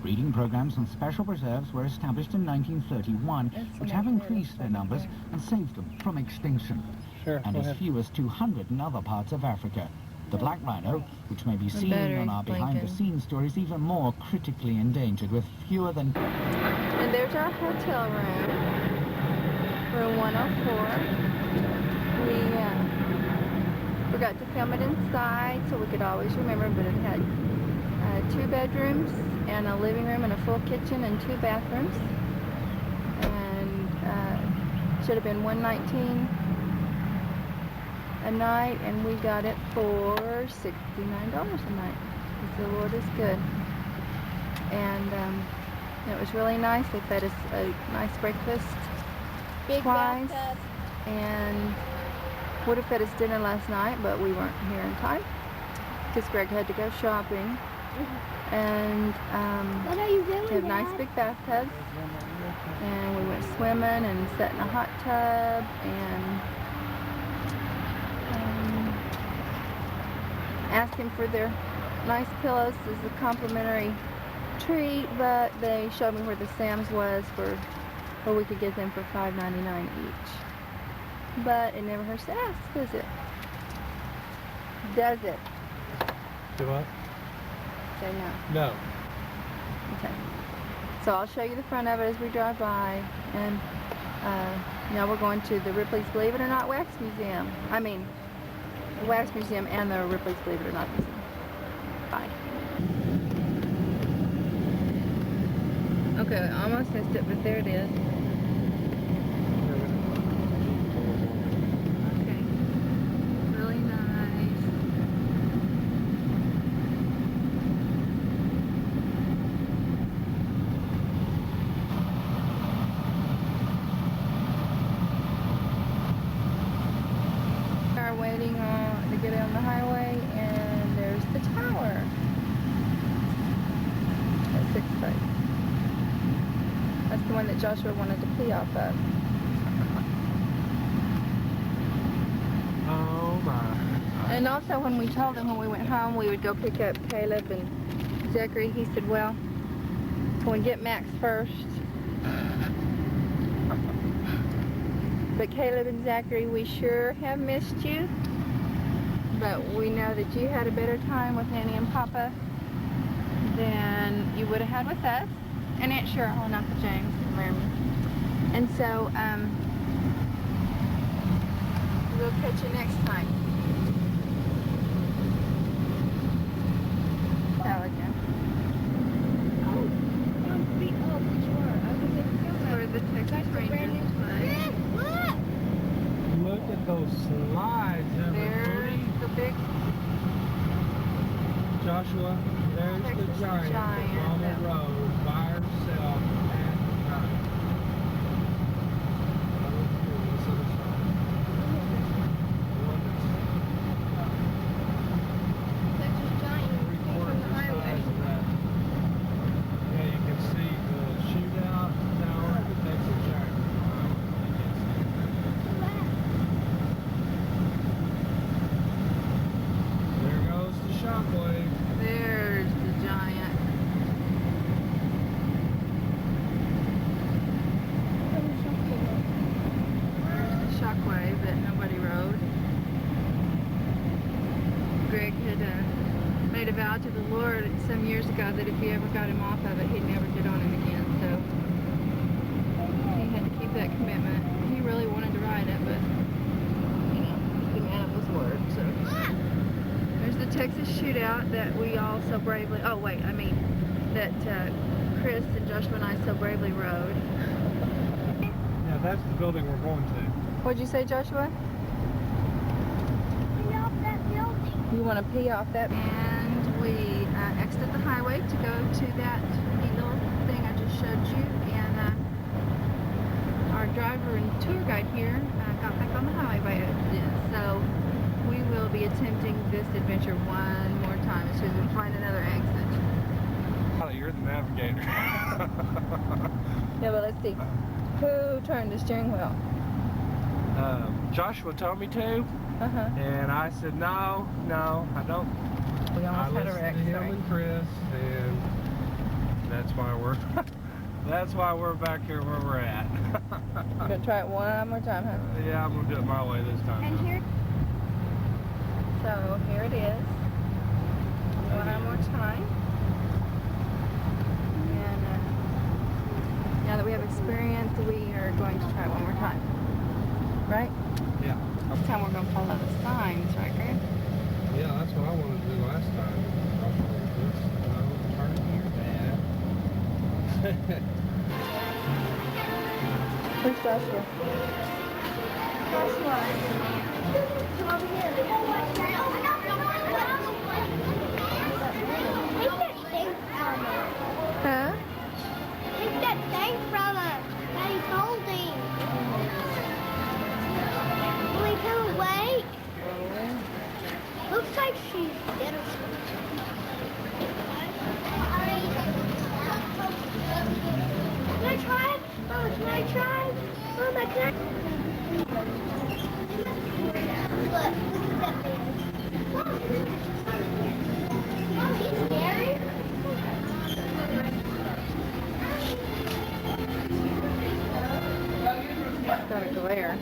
Breeding programs on special preserves were established in 1931, which have increased their numbers and saved them from extinction. Sure. And as few as 200 in other parts of Africa. The black rhino, which may be seen on our behind-the-scenes stories, even more critically endangered, with fewer than... And there's our hotel room, room 104. We forgot to film it inside so we could always remember, but it had 2 bedrooms and a living room and a full kitchen and 2 bathrooms. And should have been $119 a night, and we got it for $69 a night. The Lord is good. And it was really nice. They fed us a nice breakfast twice, and would have fed us dinner last night, but we weren't here in time because Greg had to go shopping. And What are you doing, they have nice big bathtubs, and we went swimming and sat in a hot tub, and asked him for their nice pillows as a complimentary treat, but they showed me where the Sam's was for where we could get them for $5.99 each. But it never hurts to ask, does it? Does it? Do what? Say no. No. Okay. So I'll show you the front of it as we drive by, and now we're going to the Ripley's Believe It or Not Wax Museum. I mean, the Wax Museum and the Ripley's Believe It or Not Museum. Bye. Okay, I almost missed it, but there it is. Okay. Really nice. Are waiting to get on the highway, and there's the tower at 6th Place. That's the one that Joshua wanted to pee off of. Oh my. And also when we told him when we went home we would go pick up Caleb and Zachary, he said, well, can we get Max first? But Caleb and Zachary, we sure have missed you. But we know that you had a better time with Nanny and Papa than you would have had with us. And Aunt Cheryl and Uncle James and Laramie. And so, we'll catch you next time. Pelican. For the Texas Rangers play. Look at those slides, everybody. There's the big Joshua, there's Texas the giant on the road by herself and the giant. Texas Giant from the highway. Yeah, you can see the shootout tower of the Texas Giant. There goes the shockwave. There's the giant. There's the shockwave that nobody rode. Greg had made a vow to the Lord some years ago that if he ever got him off of it, he'd never get on it again. So he had to keep that commitment. He really wanted to ride it, but you know, he's a man of his word. So. There's the Texas shootout that we all so bravely, that Chris and Joshua and I so bravely rode. Yeah, that's the building we're going to. What'd you say, Joshua? Pee off that building. You want to pee off that? And we exited the highway to go to that neat little thing I just showed you. And our driver and tour guide here got back on the highway by accident. So we will be attempting this adventure one more time as soon as we find another exit. You're the navigator. Yeah, but let's see. Who turned the steering wheel? Joshua told me to, and I said no, I don't. We I almost had a listened wreck. to him and Chris, and that's why we're back here where we're at. I'm gonna try it one more time, huh? Yeah, I'm gonna do it my way this time. And here. So here it is. One more time. And now that we have experience, we are going to try it one more time. Right? Yeah. This time we're going to follow the signs, right, Greg? Yeah, that's what I wanted to do last time. Turn here, Dad. Where's Joshua? Joshua. Come over here. Take that thing from him. Huh? Take that thing from him that he's holding. Will he come awake? Looks like she's dead or something. Can I try it? Mama, can I try it? Mama, can I? Look, look at that thing. Mom, he's scary. Got a glare.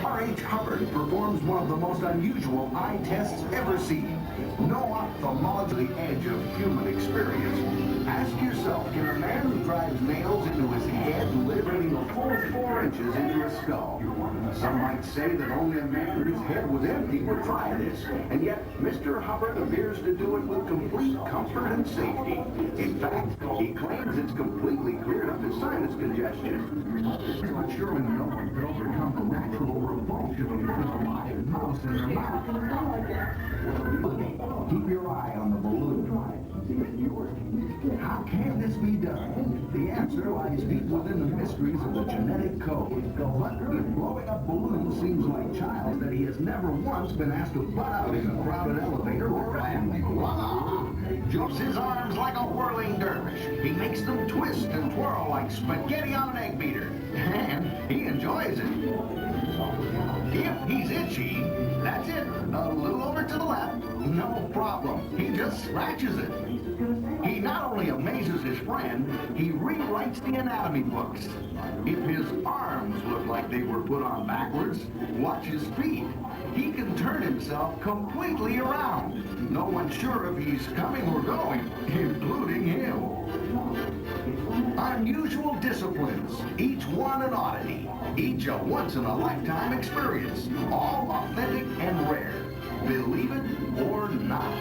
R.H. Hubbard performs one of the most unusual eye tests ever seen. No ophthalmologist to the edge of human experience. Ask yourself, can a man who drives nails into his head live running a full 4 inches into his skull? Some might say that only a man whose head was empty would try this. And yet, Mr. Hubbard appears to do it with complete comfort and safety. In fact, he claims it's completely cleared up his sinus congestion. But surely no one could overcome the natural revulsion of a live mouse in their mouth. Keep your eye on the balloon. How can this be done? The answer lies deep within the mysteries of the genetic code. But if blowing up balloons seems like child that he has never once been asked to butt out in a crowded elevator or landing. Voila! Jumps his arms like a whirling dervish. He makes them twist and twirl like spaghetti on an egg beater. And he enjoys it. If he's itchy, that's it. A little over to the left. No problem. He just scratches it. He not only amazes his friend, he rewrites the anatomy books. If his arms look like they were put on backwards, watch his feet. He can turn himself completely around. No one's sure if he's coming or going, including him. Unusual disciplines, each one an oddity, each a once-in-a-lifetime experience, all authentic and rare. Believe it or not.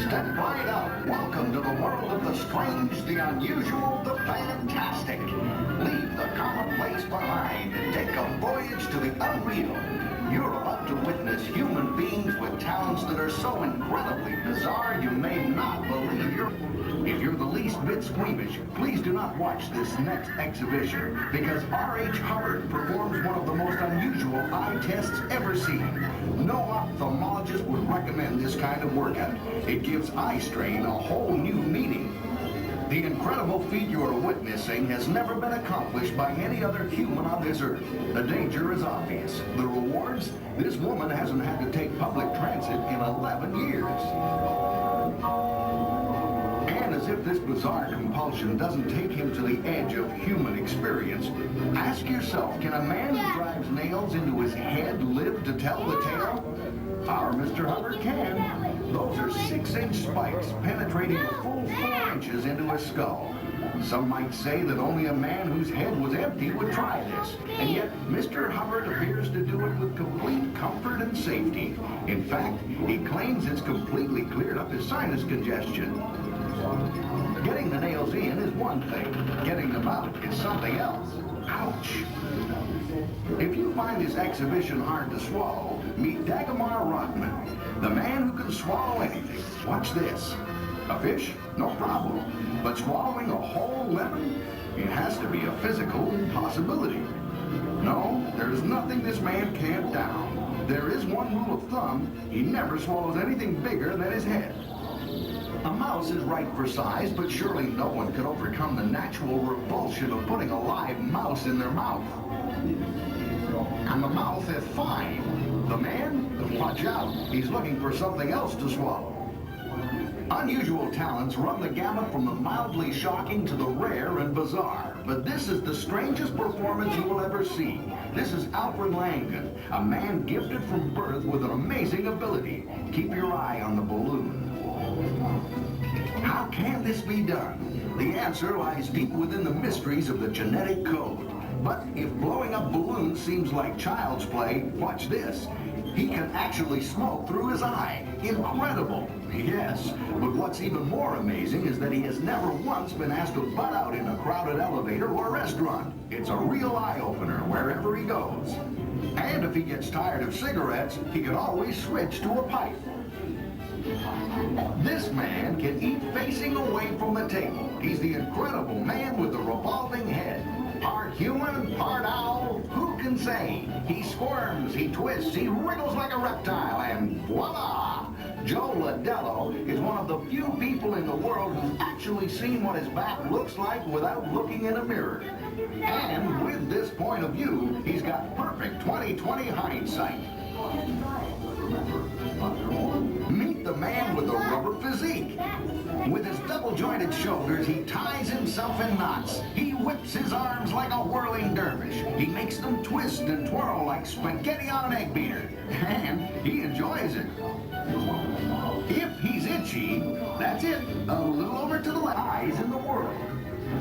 Step right up. Welcome to the world of the strange, the unusual, the fantastic. Leave the commonplace behind and take a voyage to the unreal. You're about to witness human beings with talents that are so incredibly bizarre you may not believe you're... If you're the least bit squeamish, please do not watch this next exhibition, because R.H. Hubbard performs one of the most unusual eye tests ever seen. No ophthalmologist would recommend this kind of workout. It gives eye strain a whole new meaning. The incredible feat you're witnessing has never been accomplished by any other human on this earth. The danger is obvious. The rewards? This woman hasn't had to take public transit in 11 years. And as if this bizarre compulsion doesn't take him to the edge of human experience, ask yourself, can a man who drives nails into his head live to tell the tale? Our Mr. Hubbard can. Those are 6-inch spikes penetrating a full 4 inches into his skull. Some might say that only a man whose head was empty would try this. And yet, Mr. Hubbard appears to do it with complete comfort and safety. In fact, he claims it's completely cleared up his sinus congestion. Getting the nails in is one thing. Getting them out is something else. Ouch. If you find this exhibition hard to swallow, meet Dagmar Rodman, the man who can swallow anything. Watch this. A fish? No problem. But swallowing a whole lemon? It has to be a physical impossibility. No, there's nothing this man can't down. There is one rule of thumb. He never swallows anything bigger than his head. A mouse is right for size, but surely no one could overcome the natural revulsion of putting a live mouse in their mouth. And the mouth is fine. The man? Watch out. He's looking for something else to swallow. Unusual talents run the gamut from the mildly shocking to the rare and bizarre. But this is the strangest performance you will ever see. This is Alfred Langdon, a man gifted from birth with an amazing ability. Keep your eye on the balloon. How can this be done? The answer lies deep within the mysteries of the genetic code. But if blowing up balloons seems like child's play, watch this. He can actually smoke through his eye. Incredible. Yes, but what's even more amazing is that he has never once been asked to butt out in a crowded elevator or restaurant. It's a real eye-opener wherever he goes. And if he gets tired of cigarettes, he can always switch to a pipe. This man can eat facing away from the table. He's the incredible man with the revolving head. Part human, part owl, who can say? He squirms, he twists, he wriggles like a reptile, and voila! Joe Ladello is one of the few people in the world who's actually seen what his back looks like without looking in a mirror. And with this point of view, he's got perfect 20/20 hindsight. Meet the man with the rubber physique. With his double-jointed shoulders, he ties himself in knots. He whips his arms like a whirling dervish. He makes them twist and twirl like spaghetti on an egg beater. And he enjoys it. If he's itchy, that's it. A little over to the left. Eyes in the world.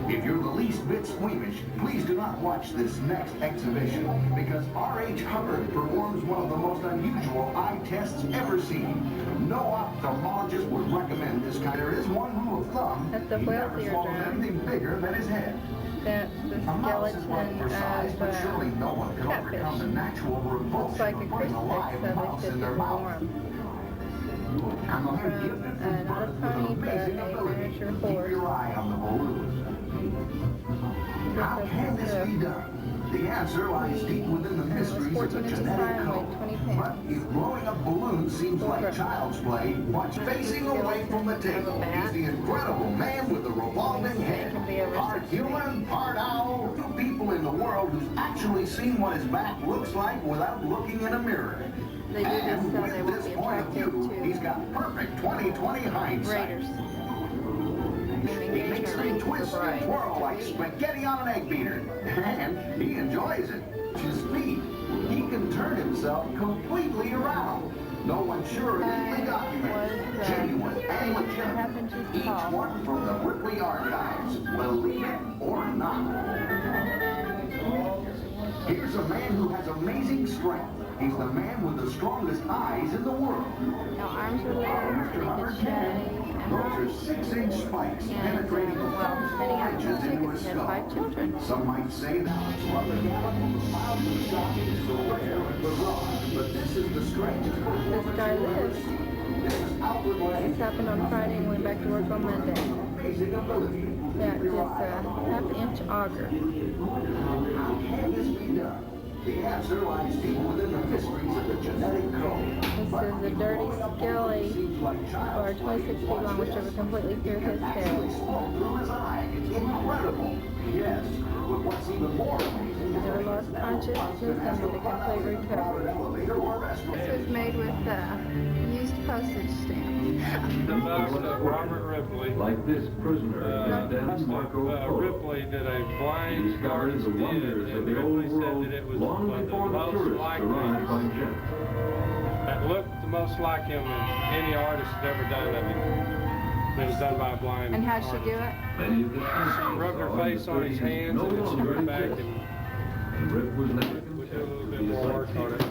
If you're the least bit squeamish, please do not watch this next exhibition, because R.H. Hubbard performs one of the most unusual eye tests ever seen. No ophthalmologist would recommend this kind. There is one rule of thumb. That's the He never whale swallows eardrum. anything bigger than his head. That's the A mouse is right for size, but skeleton surely no one can catfish. overcome the natural Looks like revulsion a of putting a crucifix, live so mouse they in fit their the mouth. warm. And the man gifted from Not a birth with an pony, but amazing a ability. miniature Keep horse. your eye on the balloon. How can this be done? The answer lies deep within the mysteries of the 14 inches genetic high and code. weighed 20 pounds. But if blowing up balloons seems like child's play, watch facing away from the table. He's the incredible man with the revolving head. Part human, part owl. Two people in the world who's actually seen what his back looks like without looking in a mirror. They do this And so they with won't this be point of attracted view, he's to got perfect 20/20 hindsight. raiders. He makes them twist and twirl like spaghetti on an egg beater. And he enjoys it. His feet. He can turn himself completely around. No one sure legally documented. Genuine and legitimate. Each one from the Ripley archives. Believe it or not. Here's a man who has amazing strength. He's the man with the strongest eyes in the world. Now arms are long, Mr. Hubbard they can shave. Those are 6-inch spikes penetrating the Well, many inches artists into think his he had skull. 5 children. Some might say that's what the gamut from the mildly shocking to the rare and bizarre. But this is the strangest This guy lives. This is Alfred This Langdon. happened on Friday and went back to work on Monday. Amazing ability. Yeah, this half-inch auger. How can this be done? The answer lies deep within the mysteries of the genetic code. This is a dirty skelly, or 26 feet long, which over completely through his head. Smoke through his eye. It's incredible. Yes, but what's even more amazing is Never lost consciousness and made a complete recovery. This was made with used postage stamps. The bust of Robert Ripley. Like this prisoner stands Marco Polo. Ripley did a blind start Discovered the wonders and of the Ripley old said world that it was long one of the before the most tourists like arrived by him, jet. that looked the most like him that any artist had ever done of him. It was done by a blind And how'd she artist. do it? Many of the She rubbed her face on his hands and then she went back and Rip was never would do a little bit more work on it.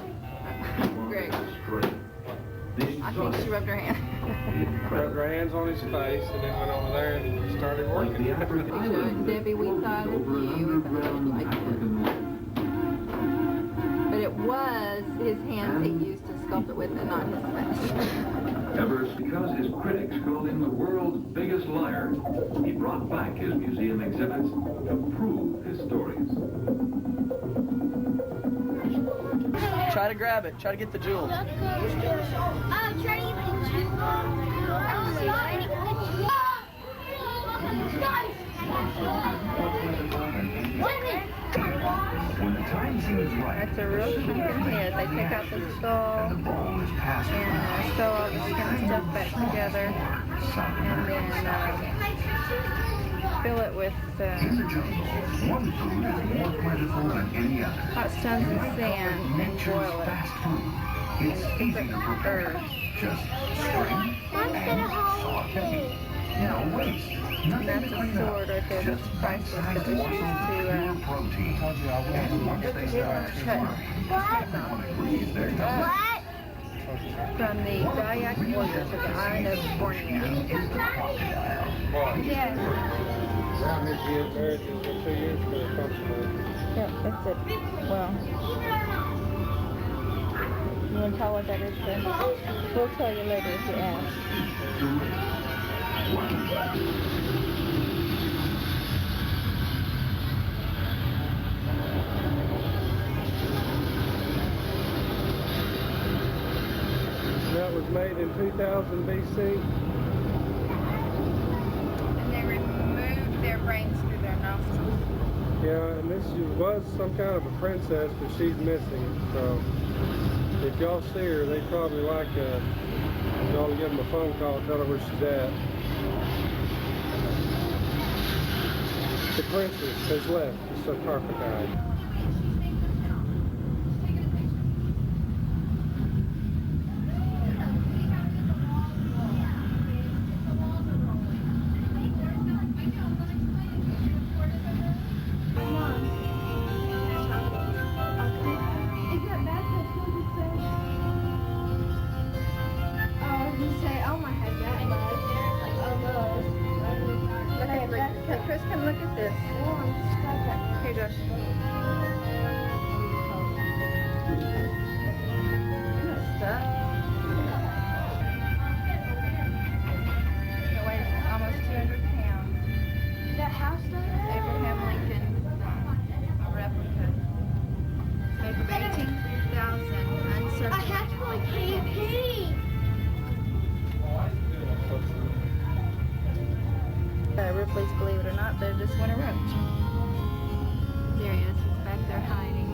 Great. straight. I think she rubbed her hand. Rubbed her hands on his face and then went over there and started working. Debbie, we thought of you. We thought you'd like it. But it was his hands he used to sculpt it with and not his face. Evers, because his critics called him the world's biggest liar, he brought back his museum exhibits to prove his stories. Try to grab it. Try to get the jewel. Try to get the jewel. When the time seems right, That's a real pumpkin head. They take out the skull and the ball is passed and sew all the skin stuff back together, and then fill it with in the jungle, one food is more plentiful than any other. hot stones and sand and Nature's boil it. fast food. It's easy to prepare. Just string and saute. No waste. And that's a sword right there. That's priceless because it's used to protein. And once they start to fry, everyone agrees they're done. from the Dayak warriors of the island of Borneo. Yes. Around his marriage is for 2 years for the functional. Yep, that's it. Well, you want to tell what that is, then? We'll tell you later if you ask. That was made in 2000 BC. And they removed their brains through their nostrils. Yeah, and this was some kind of a princess, but she's missing. So if y'all see her, they probably like y'all to give them a phone call, tell her where she's at. The princess has left the sarcophagi. Chris, come look at this. Here, Josh. Isn't that stuff? It weighs almost 200 pounds. That house down there? Abraham Lincoln, a replica. Made from 18,000 uncertain. I have to like pee. Ripley's, believe it or not, they just went around. There he is. He's back there hiding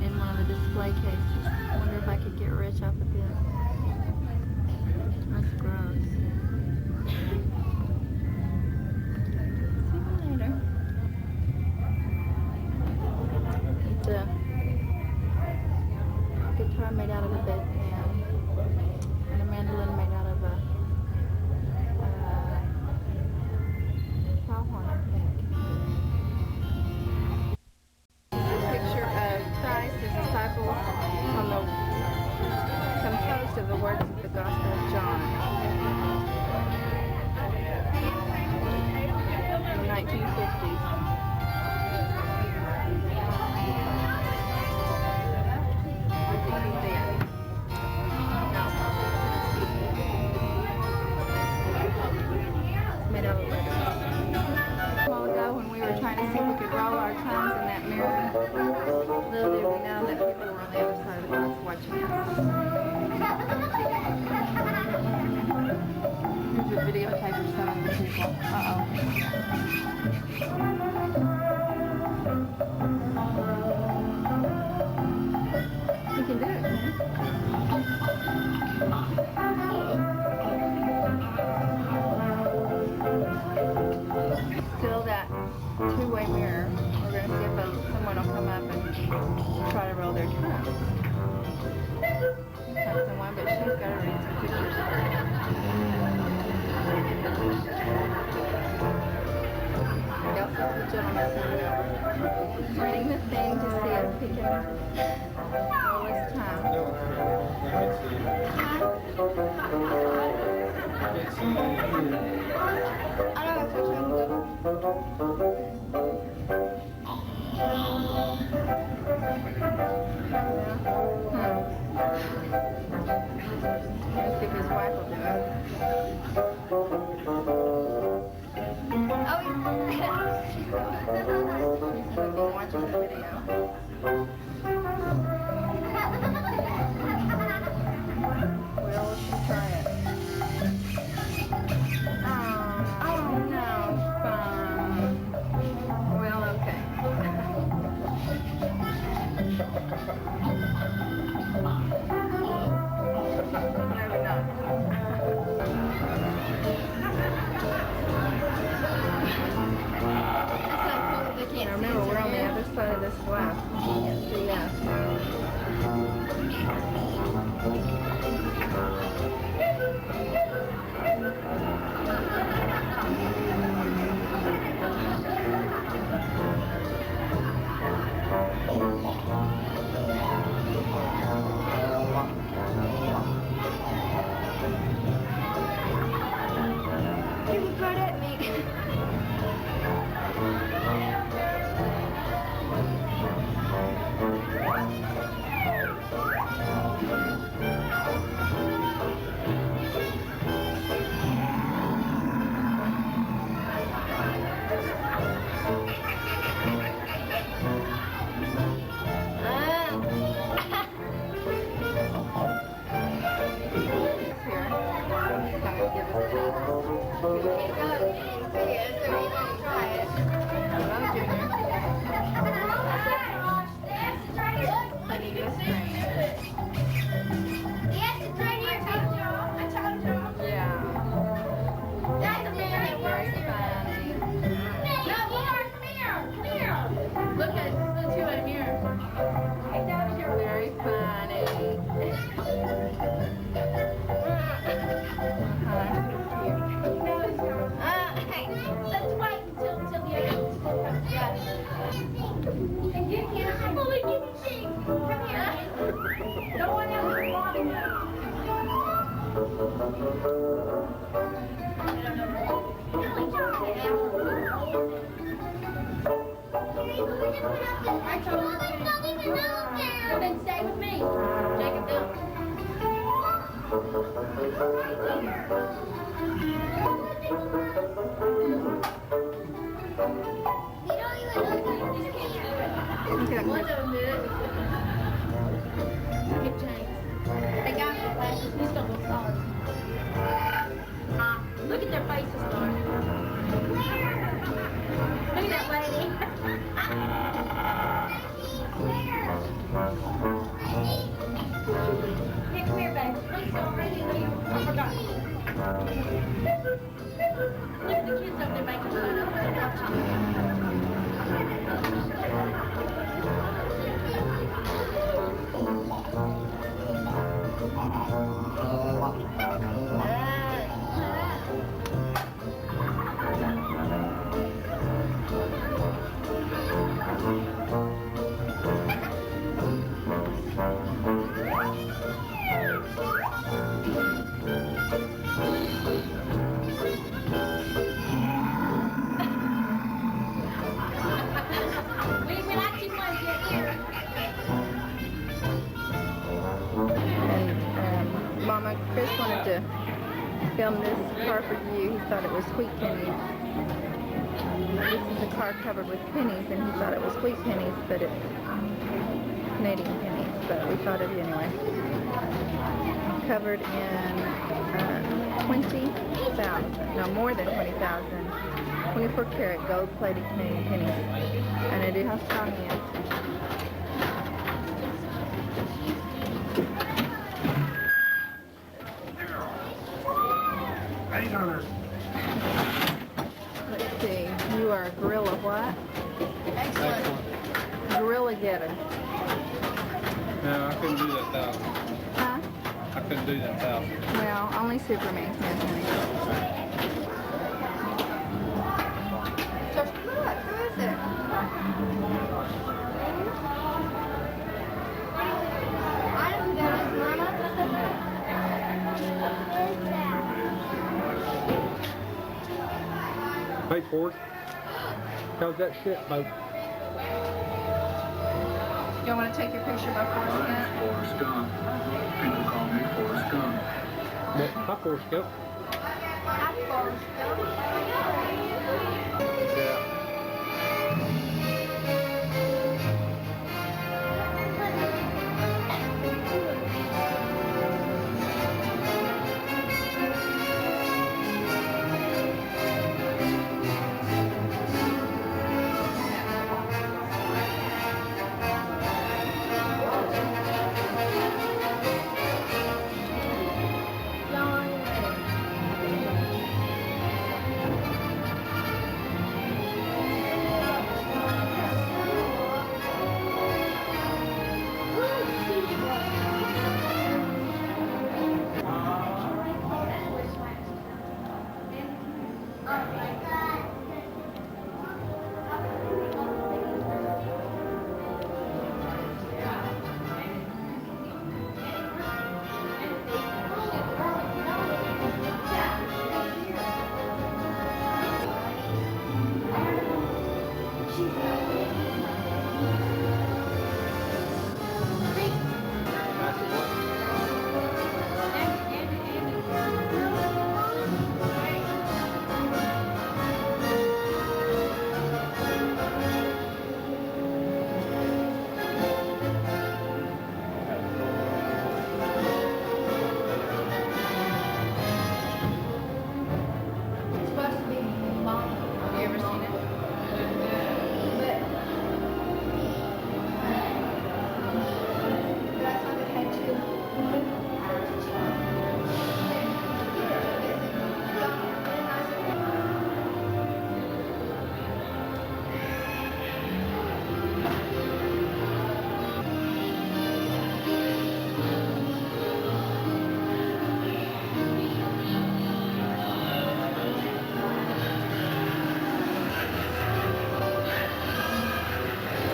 in one of the display cases. I wonder if I could get rich off of this. That's gross. See you later. It's a guitar made out of a bedpan and a mandolin made out of a composed of the words of the Gospel of John in the 1950s. It's made out of leather. A while ago when we were trying to see if we could roll our tongues in that mirror, little did we know that people were on the other side of the glass watching us. Here's a videotape of some of the people. Uh-oh. You can do it, man. Still that two-way mirror. We're going to see if someone will come up and try to roll their tongue. Not someone, but she's got to read some pictures first. Y'all see the gentleman reading the thing to see if he can roll his tongue. I know it's actually Let's see if his wife will do it. Oh, he's been watching the video. Well, let's try it. Oh no, fun. Well, okay. Maybe not. Now remember, we're on the other side of this glass. Yes. He was right at me. Then stay with me. Jacob, don't. One of them did it. Get James. They got your glasses. We still with stars. Look at their faces, Star. Look at that lady. Hey, come here, babe. Please don't read it. I forgot. Look at the kids up there making fun of us. Mama, Chris wanted to film this car for you. He thought it was wheat pennies. This is a car covered with pennies, and he thought it was wheat pennies, but it's Canadian pennies. But we thought of you anyway. Covered in 20,000, no, more than 20,000, 24 karat gold-plated Canadian pennies. And it is how strong he is. Let's see, you are a gorilla what? Excellent. Gorilla getter. No, I couldn't do that 1,000. Huh? I couldn't do that 1,000. Well, only Superman can, honey. So, look, who is it? I don't know who that is, Mama. Who is that? Hey, Forrest. How's that shit, boat? Y'all want to take your picture by Forrest Gump? Forrest Gump. People call me Forrest Gump. Hi, Forrest Gump. Hi, Forrest Gump. Yeah.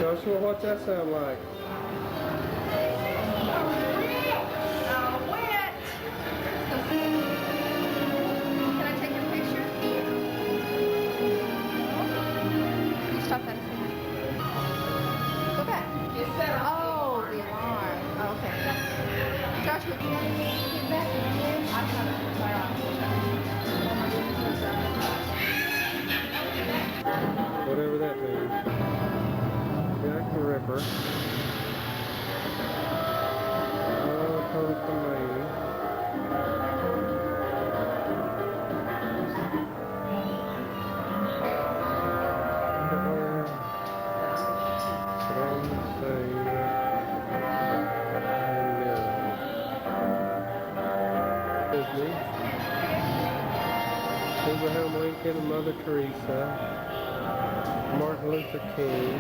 Joshua, what's that sound like? Can I take your picture? You stop that a second. Go back. Oh, the alarm. Oh, okay. Joshua, do you want to get back in here? I'm trying to fire on. Whatever that means. Jack the Ripper. Oh, Tulsa, Maine. Disney. Abraham Lincoln and Mother Teresa. Martin Luther King.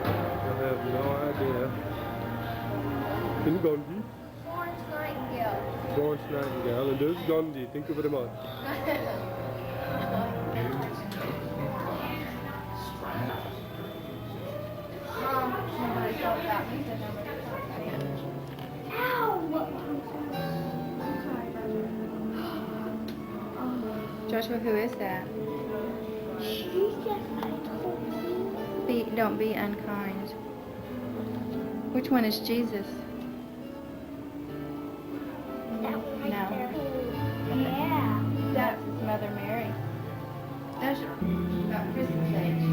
I have no idea. Gandhi. Florence Nightingale. Florence Nightingale. And there's Gandhi. Thank you very much. Nobody thought about me, so nobody thought about you. Ow! Joshua, who is that? She's just, I told you. Don't be unkind. Which one is Jesus? That one right No. there. Yeah. That's his mother Mary. That's about Christmas age.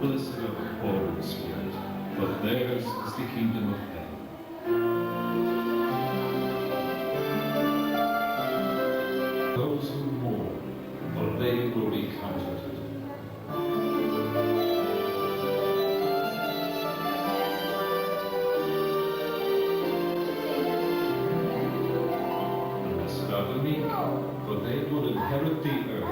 Blessed are the poor in spirit, for theirs is the kingdom of heaven. Those who mourn, for they will be comforted. Blessed are the meek, for they will inherit the earth.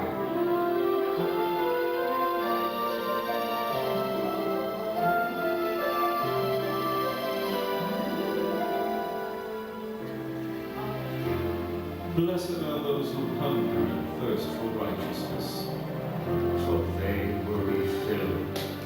Blessed are those who hunger and thirst for righteousness, for they will be filled.